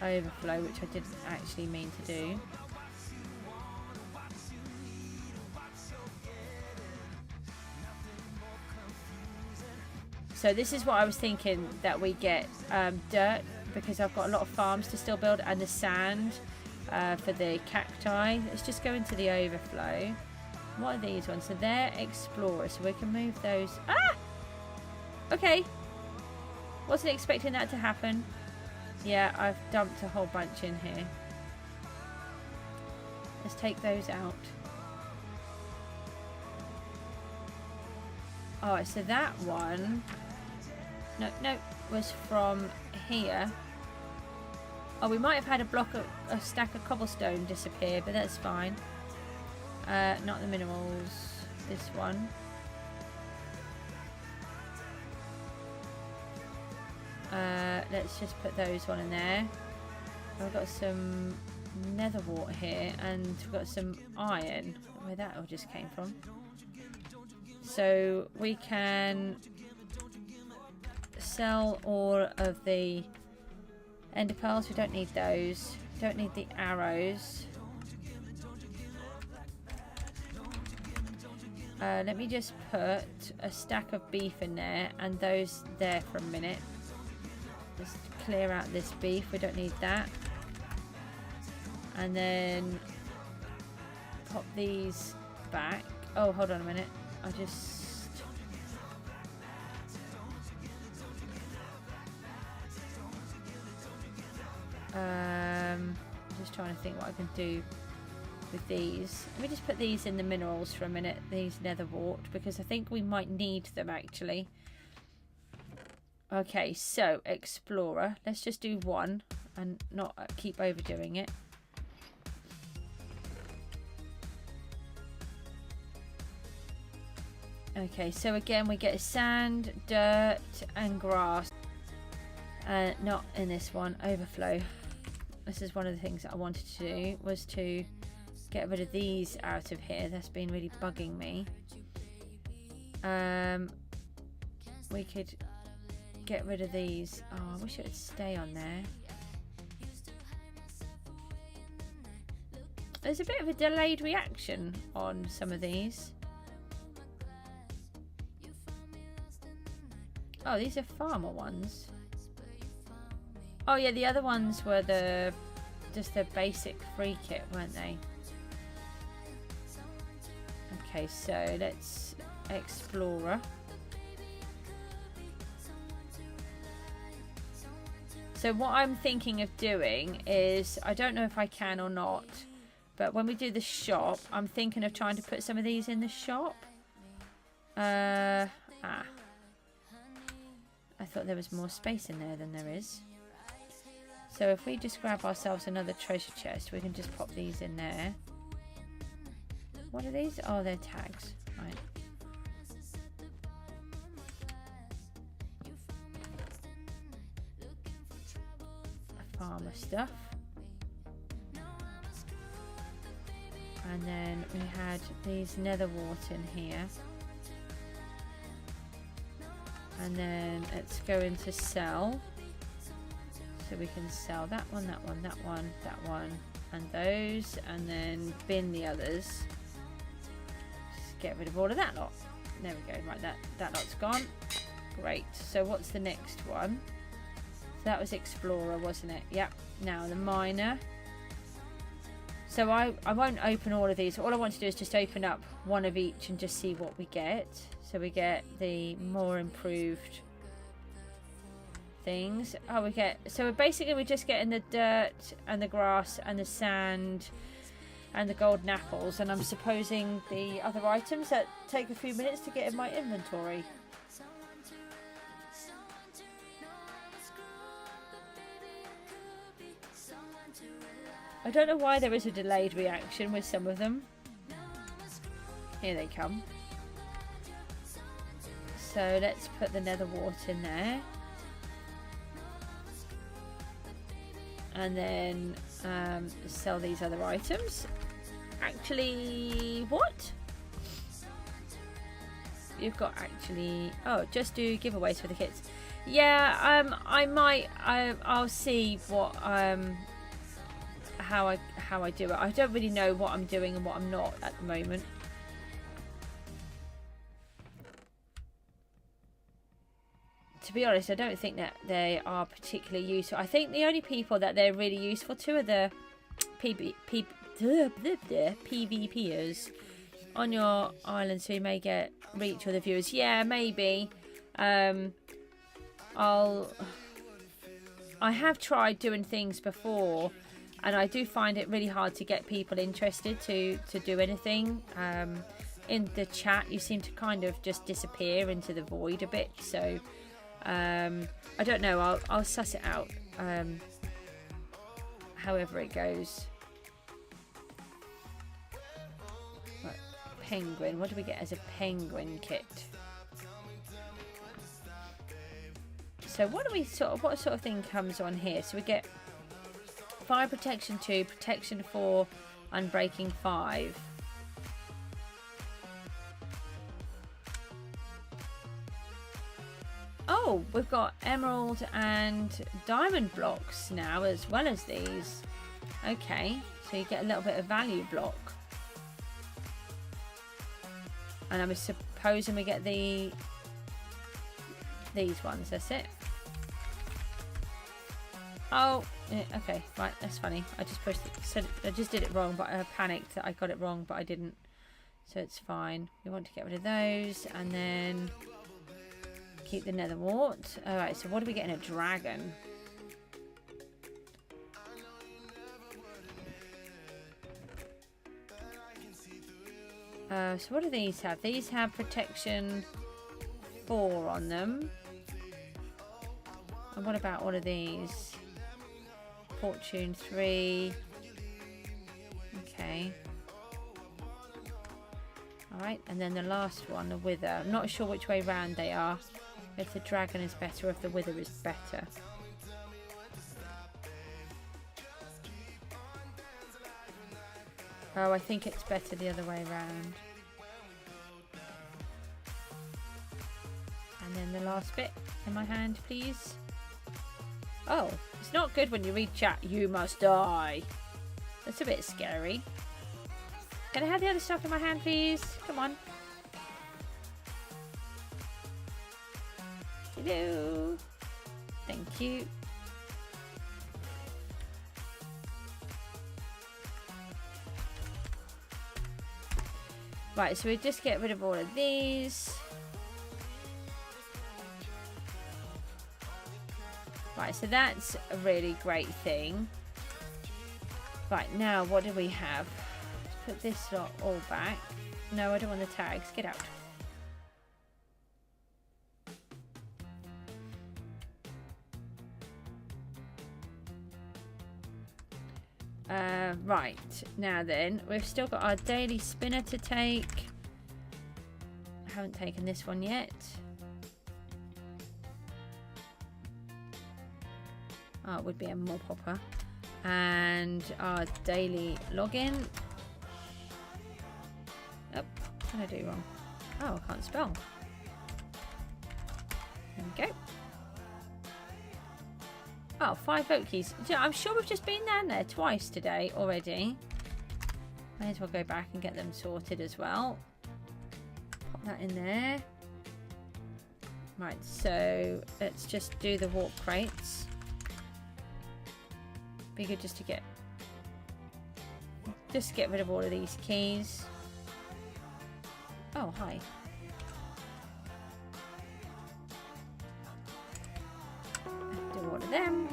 overflow, which I didn't actually mean to do. So this is what I was thinking, that we get dirt, because I've got a lot of farms to still build, and the sand for the cacti. Let's just go into the overflow. What are these ones? So they're explorers, so we can move those. Ah! Okay. Wasn't expecting that to happen. Yeah, I've dumped a whole bunch in here. Let's take those out. Alright, so that one... No, was from here. Oh, we might have had a stack of cobblestone disappear, but that's fine. Not the minerals. This one. Let's just put those one in there. I've got some nether wart here, and we've got some iron. Where that all just came from. So we can sell all of the ender pearls. We don't need those. Don't need the arrows. Let me just put a stack of beef in there and those there for a minute. Just clear out this beef. We don't need that. And then pop these back. Oh, hold on a minute. I just... just trying to think what I can do with these. Let me just put these in the minerals for a minute, these nether wart, because I think we might need them actually. Okay, so explorer. Let's just do one and not keep overdoing it. Okay, so again we get sand, dirt and grass. Not in this one, overflow. This is one of the things that I wanted to do, was to get rid of these out of here. That's been really bugging me. We could get rid of these. Oh, I wish it would stay on there. There's a bit of a delayed reaction on some of these. Oh, these are farmer ones. Oh yeah, the other ones were just the basic free kit, weren't they? Okay, so let's explorer. So what I'm thinking of doing is, I don't know if I can or not, but when we do the shop, I'm thinking of trying to put some of these in the shop. I thought there was more space in there than there is. So if we just grab ourselves another treasure chest, we can just pop these in there. What are these? Oh, they're tags. Right. Farmer stuff. And then we had these nether wart in here. And then let's go into sell. So we can sell that one, that one, that one, that one, and those, and then bin the others. Just get rid of all of that lot. There we go. Right, that lot's gone. Great. So what's the next one? So that was explorer, wasn't it? Yep. Now the miner. So I won't open all of these. All I want to do is just open up one of each and just see what we get. So we get the more improved things. Oh, we get, so basically we're just getting the dirt and the grass and the sand and the golden apples, and I'm supposing the other items that take a few minutes to get in my inventory. I don't know why there is a delayed reaction with some of them. Here they come. So let's put the nether wart in there. And then sell these other items. Actually, what? you've got actually. Oh, just do giveaways for the kids. Yeah, I might. I'll see what how I do it. I don't really know what I'm doing and what I'm not at the moment. To be honest, I don't think that they are particularly useful. I think the only people that they're really useful to are the PvPers on your island, so you may get reach other viewers. Yeah, maybe. I have tried doing things before, and I do find it really hard to get people interested to do anything. In the chat, you seem to kind of just disappear into the void a bit. So I don't know. I'll suss it out. However it goes. Right, penguin. What do we get as a penguin kit? So what sort of thing comes on here? So we get fire protection 2, protection 4, unbreaking 5. Oh, we've got emerald and diamond blocks now as well as these. Okay, so you get a little bit of value block. And I'm supposing we get these ones, that's it. Oh, okay, right, that's funny. I just pushed it, so I just did it wrong, but I panicked that I got it wrong, but I didn't. So it's fine. We want to get rid of those, and then keep the nether wart. Alright, so what are we getting? A dragon. So what do these have? These have protection 4 on them. And what about all of these? Fortune 3. Okay. Alright, and then the last one, the wither. I'm not sure which way round they are. If the dragon is better or if the wither is better. Oh, I think it's better the other way round. And then the last bit in my hand, please. Oh, it's not good when you read chat. You must die. That's a bit scary. Can I have the other stuff in my hand, please? Come on. Hello. Thank you. Right, so we just get rid of all of these. Right, so that's a really great thing. Right, now what do we have? Let's put this lot all back. No, I don't want the tags. Get out. Right, now then, we've still got our daily spinner to take. I haven't taken this one yet. Oh, it would be a more popper. And our daily login. Oh, what did I do wrong? Oh, I can't spell. There we go. Oh, 5 vote keys. I'm sure we've just been down there twice today already. May as well go back and get them sorted as well. Pop that in there. Right, so let's just do the warp crates. Be good just to get rid of all of these keys. Oh, hi. Do all of them.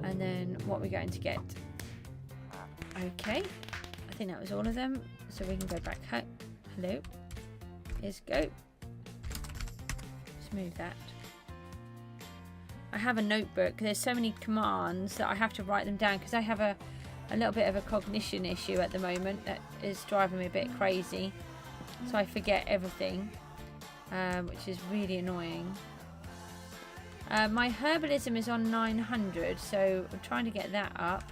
And then what we're going to get. Okay. I think that was all of them. So we can go back. Hello. Here's go. Move that. I have a notebook. There's so many commands that I have to write them down because I have a little bit of a cognition issue at the moment that is driving me a bit crazy. So I forget everything, which is really annoying. My herbalism is on 900, so I'm trying to get that up.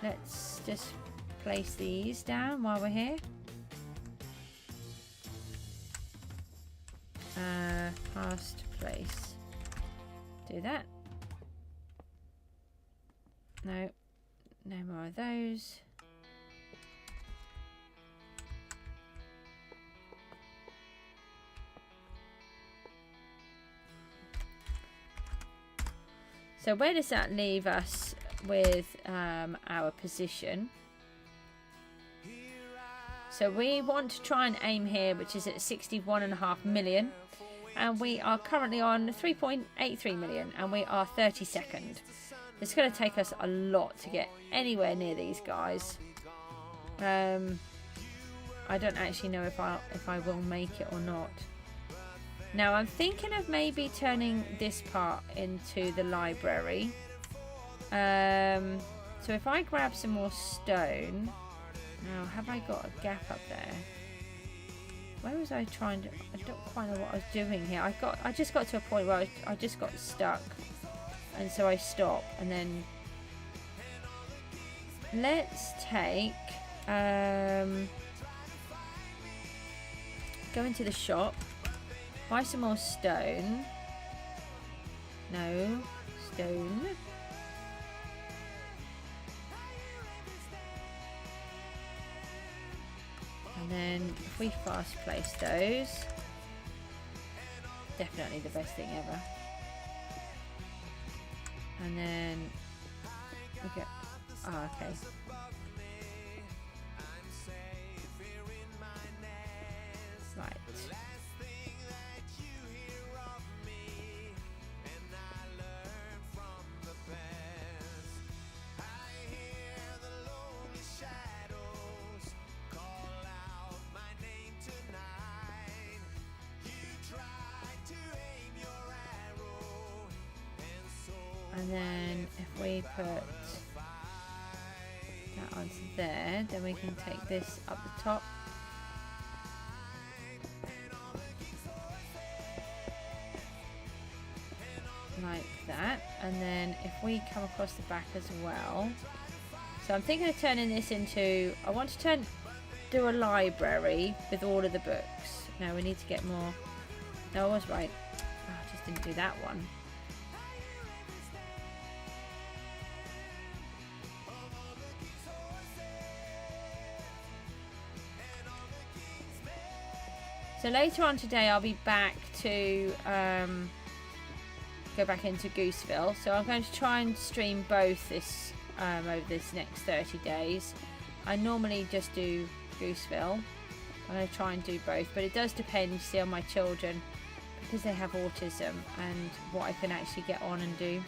let's just place these down while we're here. Past place. Do that. No. No more of those. So where does that leave us with our position? So we want to try and aim here, which is at 61.5 million. And we are currently on 3.83 million, and we are 32nd. It's going to take us a lot to get anywhere near these guys. I don't actually know if I will make it or not. Now I'm thinking of maybe turning this part into the library. So if I grab some more stone. Now, have I got a gap up there? Where was I trying to... I don't quite know what I was doing here. I just got to a point where I just got stuck. And so I stopped. And then... let's take... go into the shop. Buy some more stone. No. Stone. And then if we fast place those, definitely the best thing ever. And then we get, oh, okay. Right. And then if we put that onto there, then we can take this up the top. Like that. And then if we come across the back as well. So I'm thinking of turning this into, I want to do a library with all of the books. No, we need to get more. No, I was right. Oh, I just didn't do that one. So later on today I'll be back to go back into Gooseville. So I'm going to try and stream both this over this next 30 days. I normally just do Gooseville. I'm going to try and do both, but it does depend, you see, on my children because they have autism and what I can actually get on and do.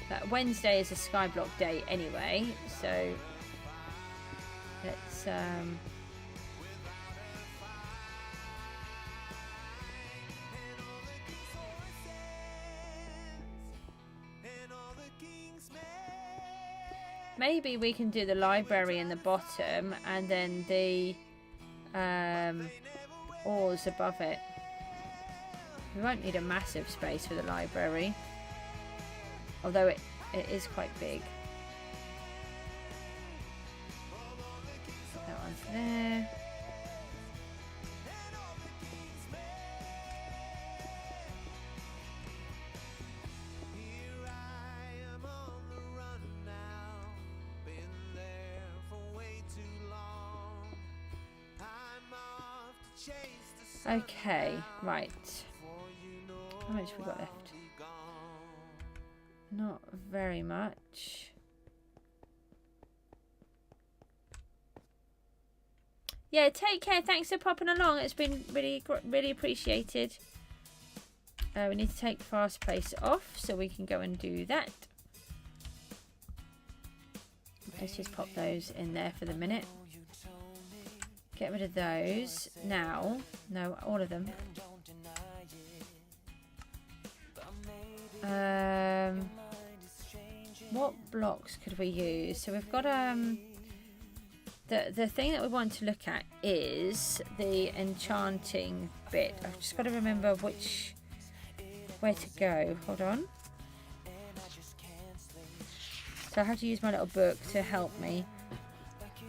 But Wednesday is a Skyblock day anyway, so let's maybe we can do the library in the bottom and then the oars above it. We won't need a massive space for the library. Although it is quite big. That one's there. Okay, right. How much have we got left? Not very much. Yeah, take care. Thanks for popping along. It's been really appreciated. We need to take fast place off so we can go and do that. Let's just pop those in there for the minute. Get rid of those. Now, no, all of them. What blocks could we use? So we've got the thing that we want to look at is the enchanting bit. I've just got to remember where to go. Hold on. So I have to use my little book to help me.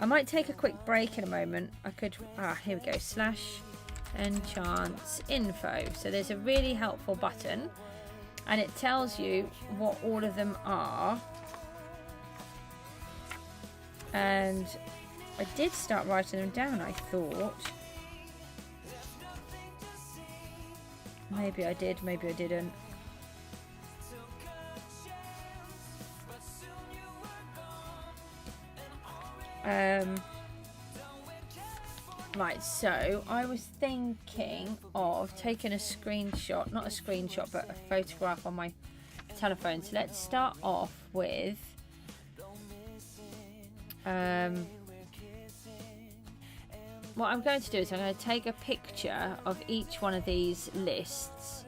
I might take a quick break in a moment. I could, here we go, /enchants info. So there's a really helpful button and it tells you what all of them are. And I did start writing them down, I thought. Maybe I did, maybe I didn't. Right, so I was thinking of taking a screenshot, not a screenshot, but a photograph on my telephone. So let's start off with what I'm going to do is I'm going to take a picture of each one of these lists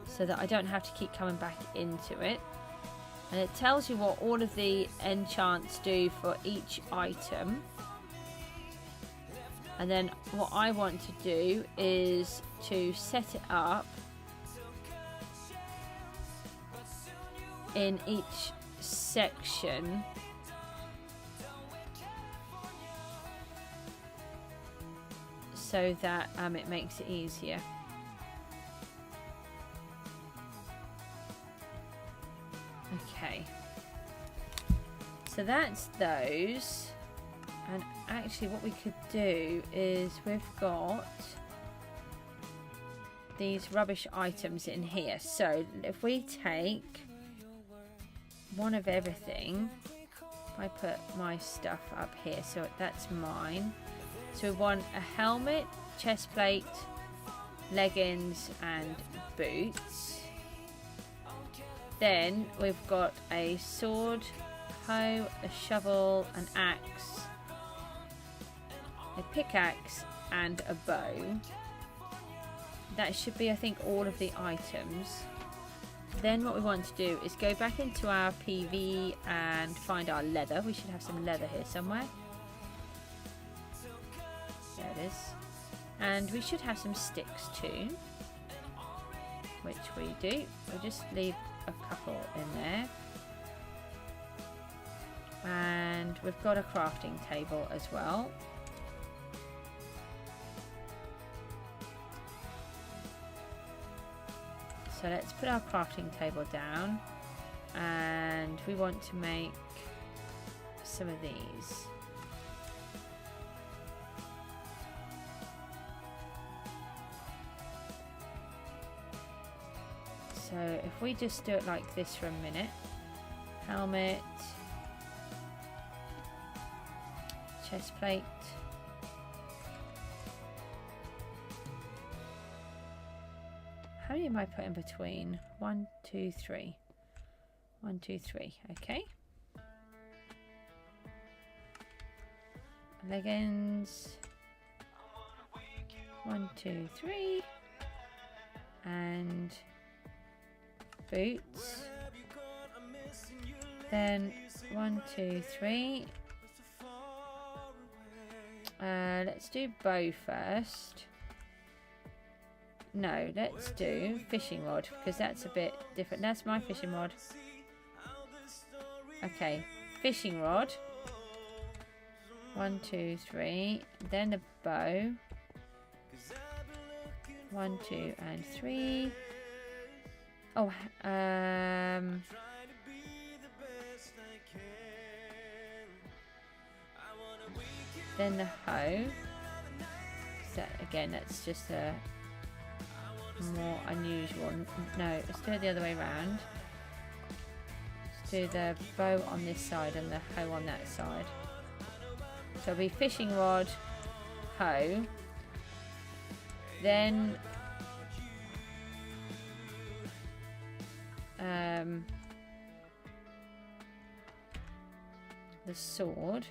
so that I don't have to keep coming back into it. And it tells you what all of the enchants do for each item. And then what I want to do is to set it up in each section so that it makes it easier. Okay, so that's those. And actually what we could do is we've got these rubbish items in here. So if we take one of everything, if I put my stuff up here, so that's mine. So we want a helmet, chest plate, leggings and boots. Then we've got a sword, hoe, a shovel, an axe, a pickaxe and a bow. That should be, I think, all of the items. Then what we want to do is go back into our PV and find our leather. We should have some leather here somewhere. There it is. And we should have some sticks too, which we do. We'll just leave a couple in there. And we've got a crafting table as well. So let's put our crafting table down and we want to make some of these. So if we just do it like this for a minute, helmet, chest plate, how many am I putting between? 1, 2, 3. 1, 2, 3. Okay. Leggings. 1, 2, 3. And boots. Then 1, 2, 3. Let's do bow first. No, let's do fishing rod because that's a bit different. That's my fishing rod. Okay, fishing rod. 1, 2, 3. Then a bow. 1, 2, and 3. Oh, then the hoe. So again, that's just a more unusual. No, let's do it the other way around. Let's do the bow on this side and the hoe on that side. So it'll be fishing rod, hoe, then the sword.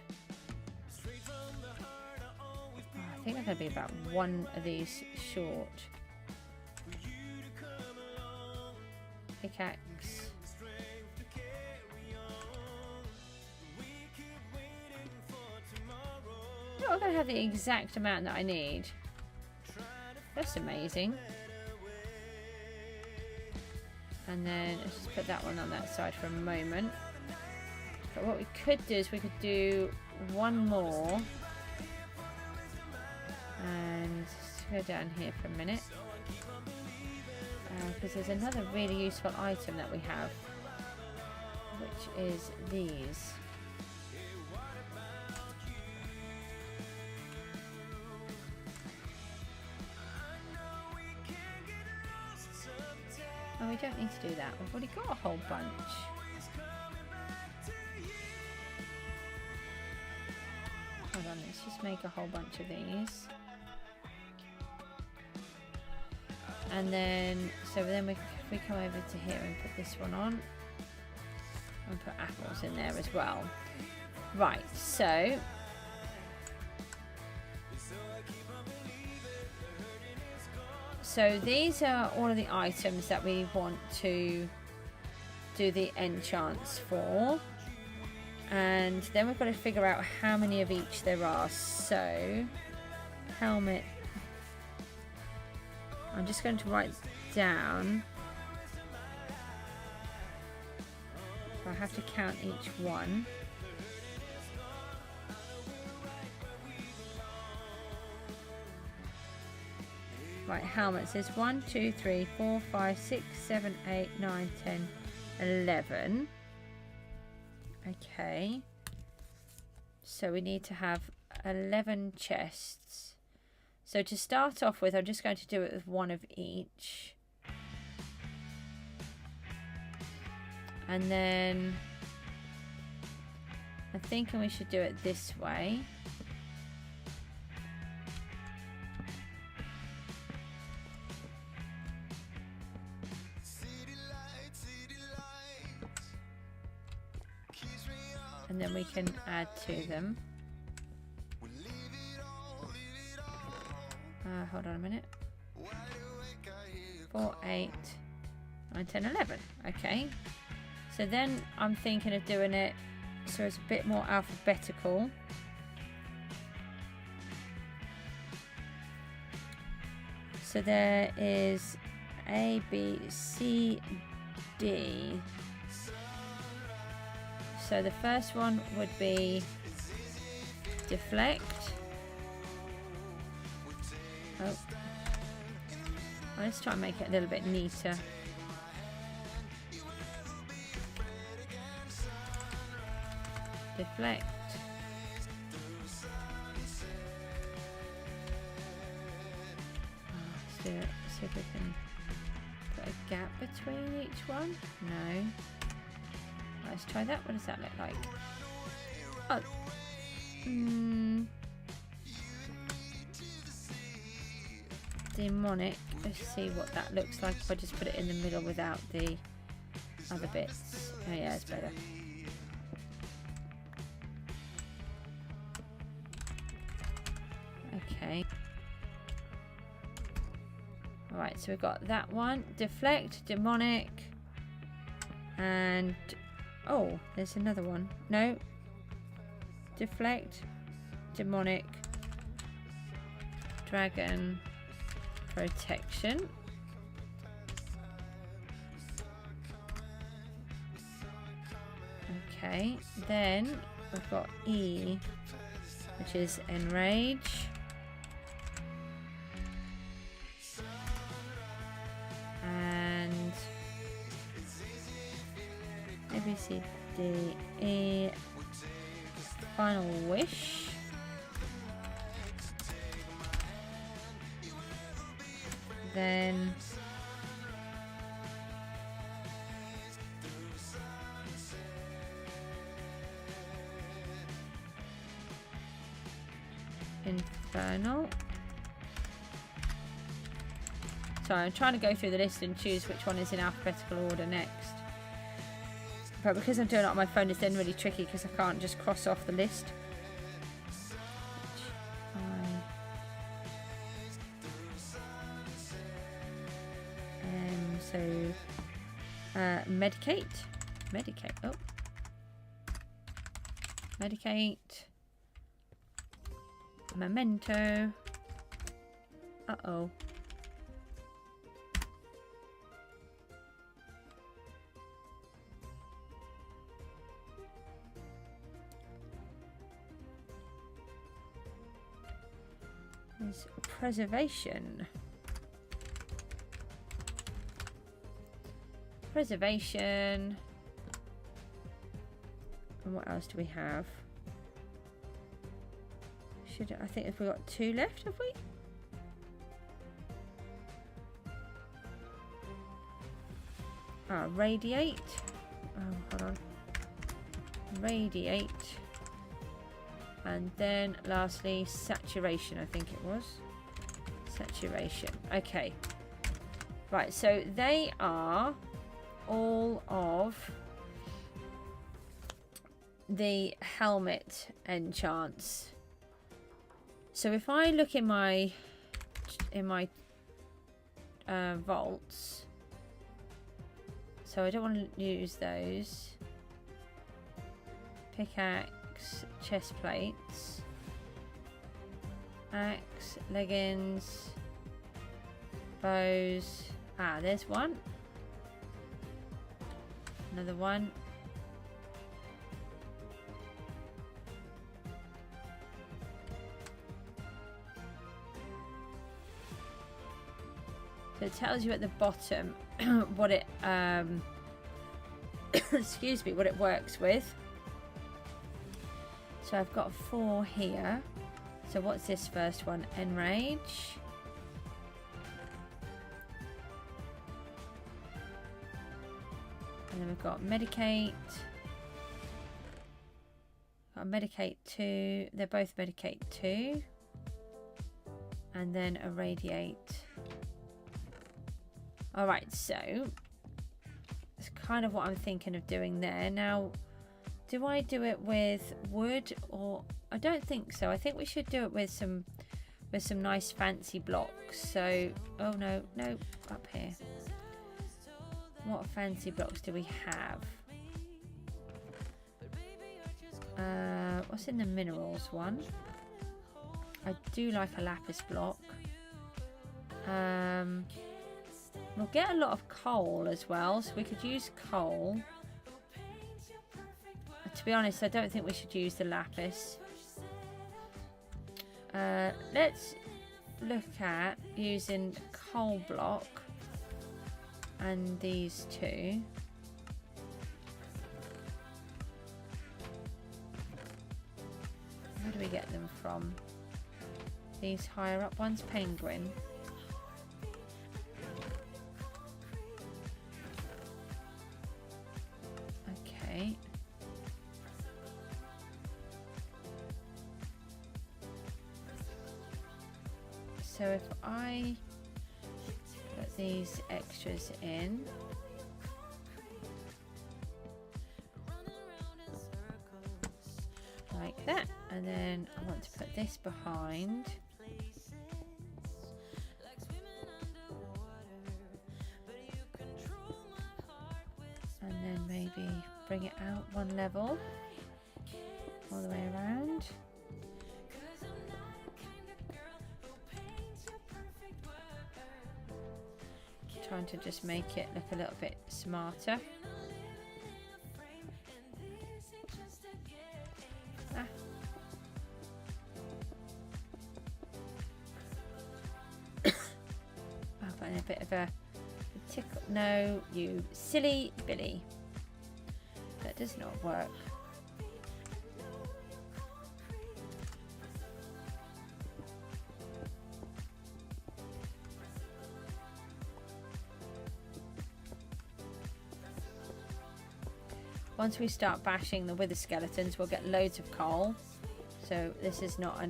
I think I'm going to be about one of these short. Pickaxe. I'm going to have the exact amount that I need. That's amazing. And then let's just put that one on that side for a moment. But what we could do is we could do one more. And just go down here for a minute. Because there's another really useful item that we have, which is these. Oh, we don't need to do that. We've already got a whole bunch. Hold on, let's just make a whole bunch of these. And then, so then we come over to here and put this one on. And put apples in there as well. Right, so these are all of the items that we want to do the enchants for. And then we've got to figure out how many of each there are. So, helmet. I'm just going to write down. I have to count each one. Right, helmets. There's 1, 2, 3, 4, 5, 6, 7, 8, 9, 10, 11. Okay. So we need to have 11 chests. So to start off with, I'm just going to do it with one of each. And then I'm thinking we should do it this way. And then we can add to them. Hold on a minute. 4, 8, 9, 10, 11. Okay. So then I'm thinking of doing it so it's a bit more alphabetical. So there is A, B, C, D. So the first one would be deflect. Oh. Let's try and make it a little bit neater. Deflect. Let's do it. See if we can put a gap between each one. No. Let's try that. What does that look like? Oh. Demonic. Let's see what that looks like if I just put it in the middle without the other bits. Oh yeah, it's better. Okay. Alright, so we've got that one. Deflect, demonic, and oh, there's another one. No. Deflect, demonic, dragon, protection. Okay, then we've got E, which is enrage. And A, B, C, D, E, final wish. Then infernal. Sorry, I'm trying to go through the list and choose which one is in alphabetical order next. But because I'm doing it on my phone, it's then really tricky because I can't just cross off the list. So, medicate. Oh. Medicate. Memento. Uh-oh. There's preservation. Preservation. And what else do we have? I think if we got 2 left, have we? Radiate. Oh, hold on. Radiate. And then lastly, saturation, I think it was. Saturation. Okay. Right, so they are all of the helmet enchants. So if I look in my vaults, so I don't want to use those. Pickaxe, chest plates, axe, leggings, bows. There's one. Another one. So it tells you at the bottom what it excuse me, what it works with. So I've got 4 here. So what's this first one? Enrage. And then we've got Medicate. Got a Medicate 2. They're both Medicate 2. And then Irradiate. Alright, so that's kind of what I'm thinking of doing there. Now, do I do it with wood or... I don't think so. I think we should do it with some nice fancy blocks. So, oh no, up here. What fancy blocks do we have? What's in the minerals one? I do like a lapis block. We'll get a lot of coal as well, so we could use coal. To be honest, I don't think we should use the lapis. Let's look at using coal block and these 2. Where do we get them from? These higher up ones, penguin. Okay. So if I put these extras in, like that, and then I want to put this behind. And then maybe bring it out 1 level all the way around. Trying to just make it look a little bit smarter. I've got a bit of a tickle. No, you silly Billy. That does not work. Once we start bashing the wither skeletons, we'll get loads of coal. So this is not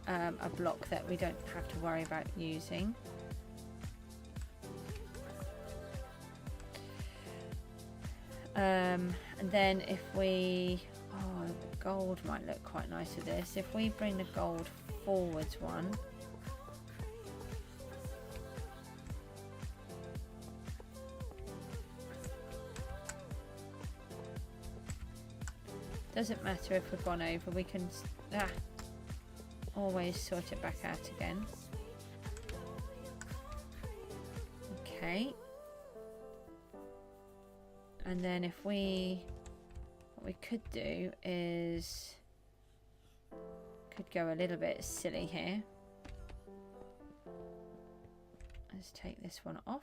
a block that we don't have to worry about using. And then if we... Oh, gold might look quite nice with this. If we bring the gold forwards one... Doesn't matter if we've gone over, we can... always sort it back out again. Okay. And then if we, what we could do is, could go a little bit silly here. Let's take this one off.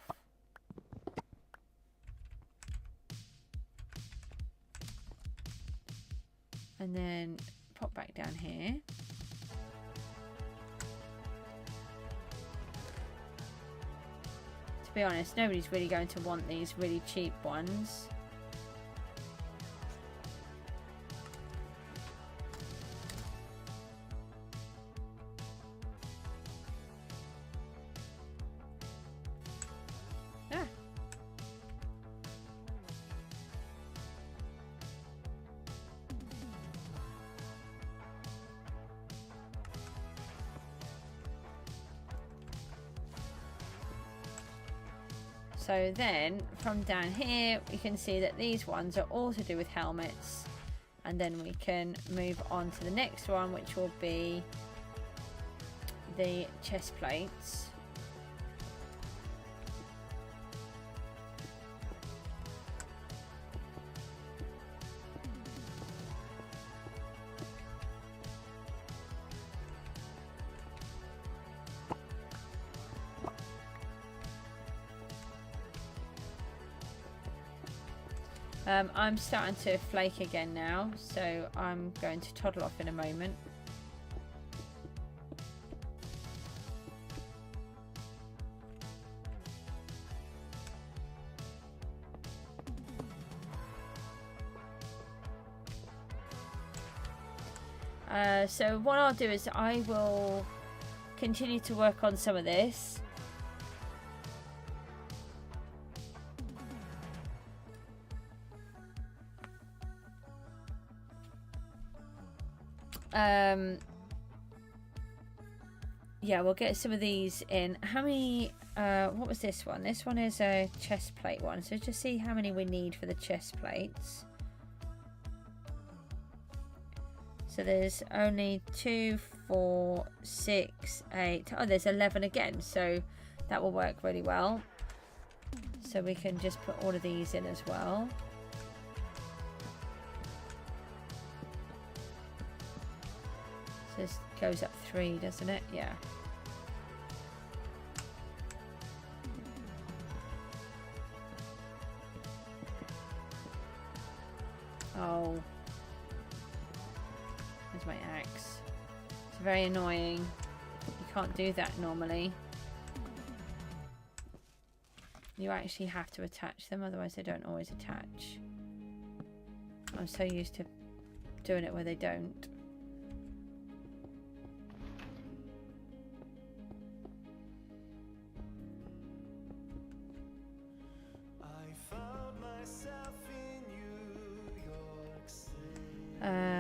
And then pop back down here. To be honest, nobody's really going to want these really cheap ones. So then from down here we can see that these ones are all to do with helmets, and then we can move on to the next one, which will be the chest plates. I'm starting to flake again now, so I'm going to toddle off in a moment. So what I'll do is I will continue to work on some of this. Yeah, we'll get some of these in. How many, what was this one? This one is a chest plate one. So just see how many we need for the chest plates. So there's only 2, 4, 6, 8. Oh, there's 11 again. So that will work really well. So we can just put all of these in as well. So this goes up 3, doesn't it? Yeah. Oh. There's my axe. It's very annoying. You can't do that normally. You actually have to attach them, otherwise they don't always attach. I'm so used to doing it where they don't.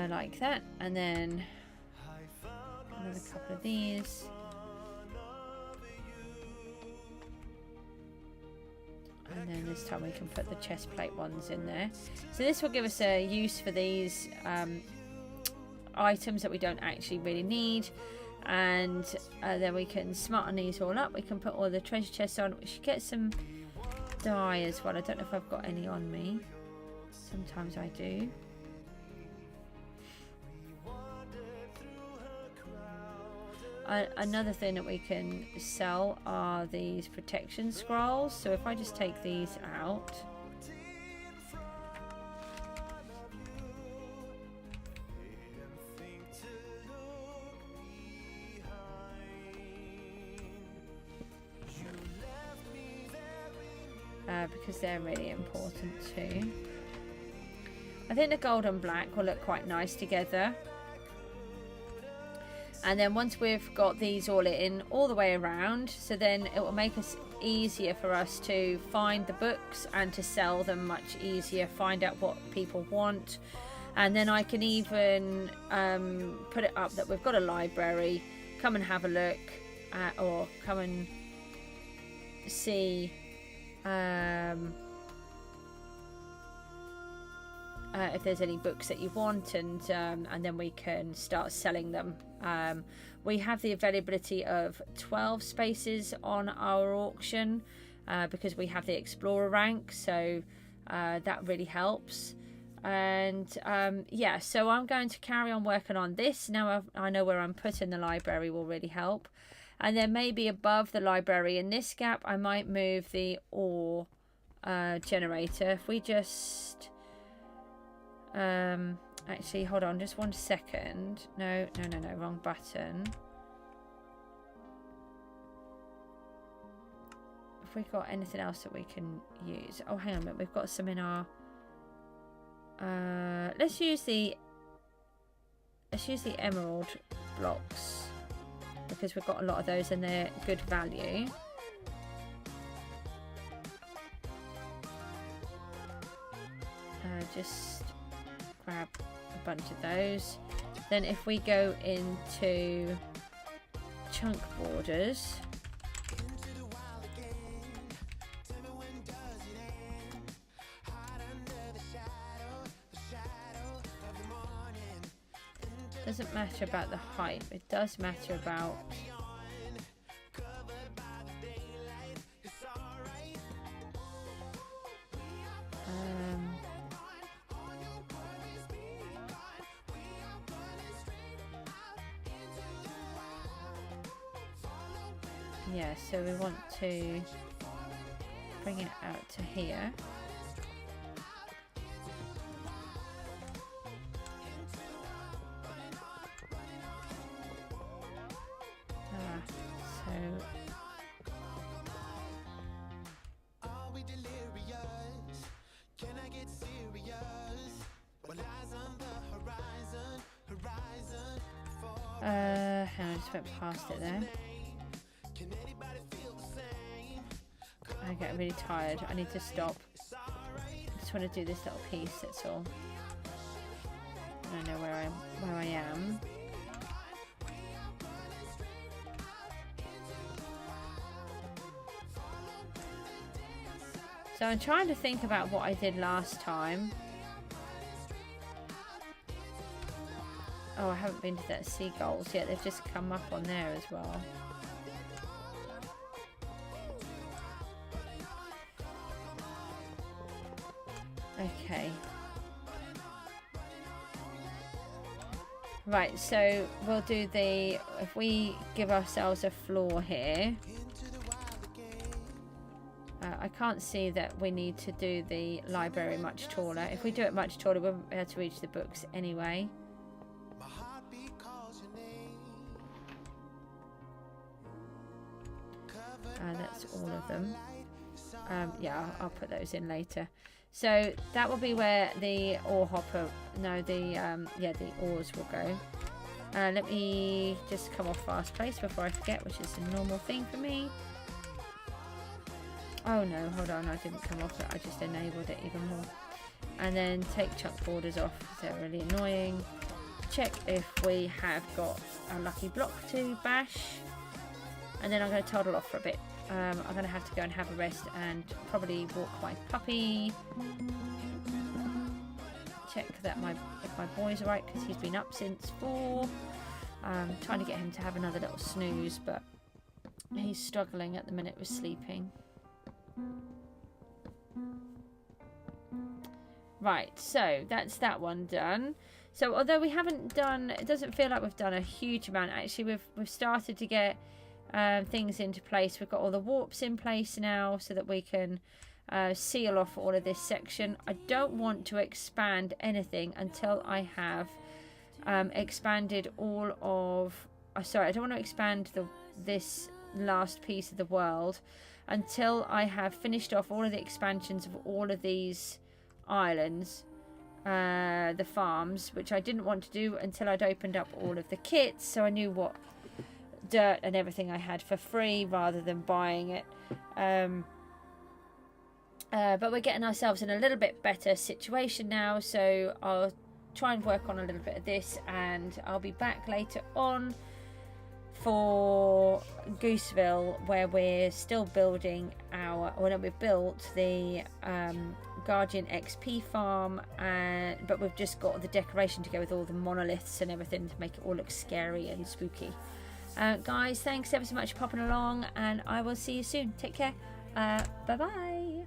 Like that, and then another couple of these. And then this time we can put the chest plate ones in there. So this will give us a use for these items that we don't actually really need. And then we can smarten these all up. We can put all the treasure chests on. We should get some dye as well. I don't know if I've got any on me. Sometimes I do. Another thing that we can sell are these protection scrolls. So if I just take these out, because they're really important too. I think the gold and black will look quite nice together. And then once we've got these all in all the way around, so then it will make us easier for us to find the books and to sell them much easier, find out what people want. And then I can even put it up that we've got a library, come and have a look at, or come and see if there's any books that you want, and then we can start selling them. We have the availability of 12 spaces on our auction because we have the Explorer rank, so that really helps. And yeah, so I'm going to carry on working on this. Now I know where I'm putting the library will really help. And then maybe above the library in this gap, I might move the ore generator. If we just... actually, hold on just 1 second. No, wrong button. If we got anything else that we can use. Oh, hang on a minute. We've got some in our... let's use the emerald blocks, because we've got a lot of those and they're good value. Just grab a bunch of those. Then if we go into chunk borders, doesn't matter about the height, it does matter about yeah, so we want to bring it out to here. Hang on, I just went past it there. I get really tired. I need to stop. I just want to do this little piece, that's all. I don't know where I am. So I'm trying to think about what I did last time. Oh, I haven't been to that seagulls yet. They've just come up on there as well. Okay. Right, so we'll do the... If we give ourselves a floor here... I can't see that we need to do the library much taller. If we do it much taller, we won't be able to reach the books anyway. That's all of them. Yeah, I'll put those in later. So that will be where the ore hopper, no, yeah, the ores will go. Let me just come off fast place before I forget, which is a normal thing for me. Oh no, hold on, I didn't come off it, I just enabled it even more. And then take chunk borders off, because they're really annoying. Check if we have got a lucky block to bash. And then I'm going to toddle off for a bit. I'm going to have to go and have a rest and probably walk my puppy. Check that if my boy's alright, because he's been up since 4. Trying to get him to have another little snooze, but he's struggling at the minute with sleeping. Right, so that's that one done. So although we haven't done, it doesn't feel like we've done a huge amount. Actually, we've started to get things into place. We've got all the warps in place now so that we can seal off all of this section. I don't want to expand anything until I have expanded all of... sorry, I don't want to expand this last piece of the world until I have finished off all of the expansions of all of these islands, the farms, which I didn't want to do until I'd opened up all of the kits, so I knew what dirt and everything I had for free rather than buying it. But we're getting ourselves in a little bit better situation now, so I'll try and work on a little bit of this, and I'll be back later on for Gooseville, where we're still building our, well, no, we've built the Guardian XP farm, but we've just got the decoration to go with all the monoliths and everything to make it all look scary and spooky. Guys, thanks ever so much for popping along, and I will see you soon. Take care. Bye bye.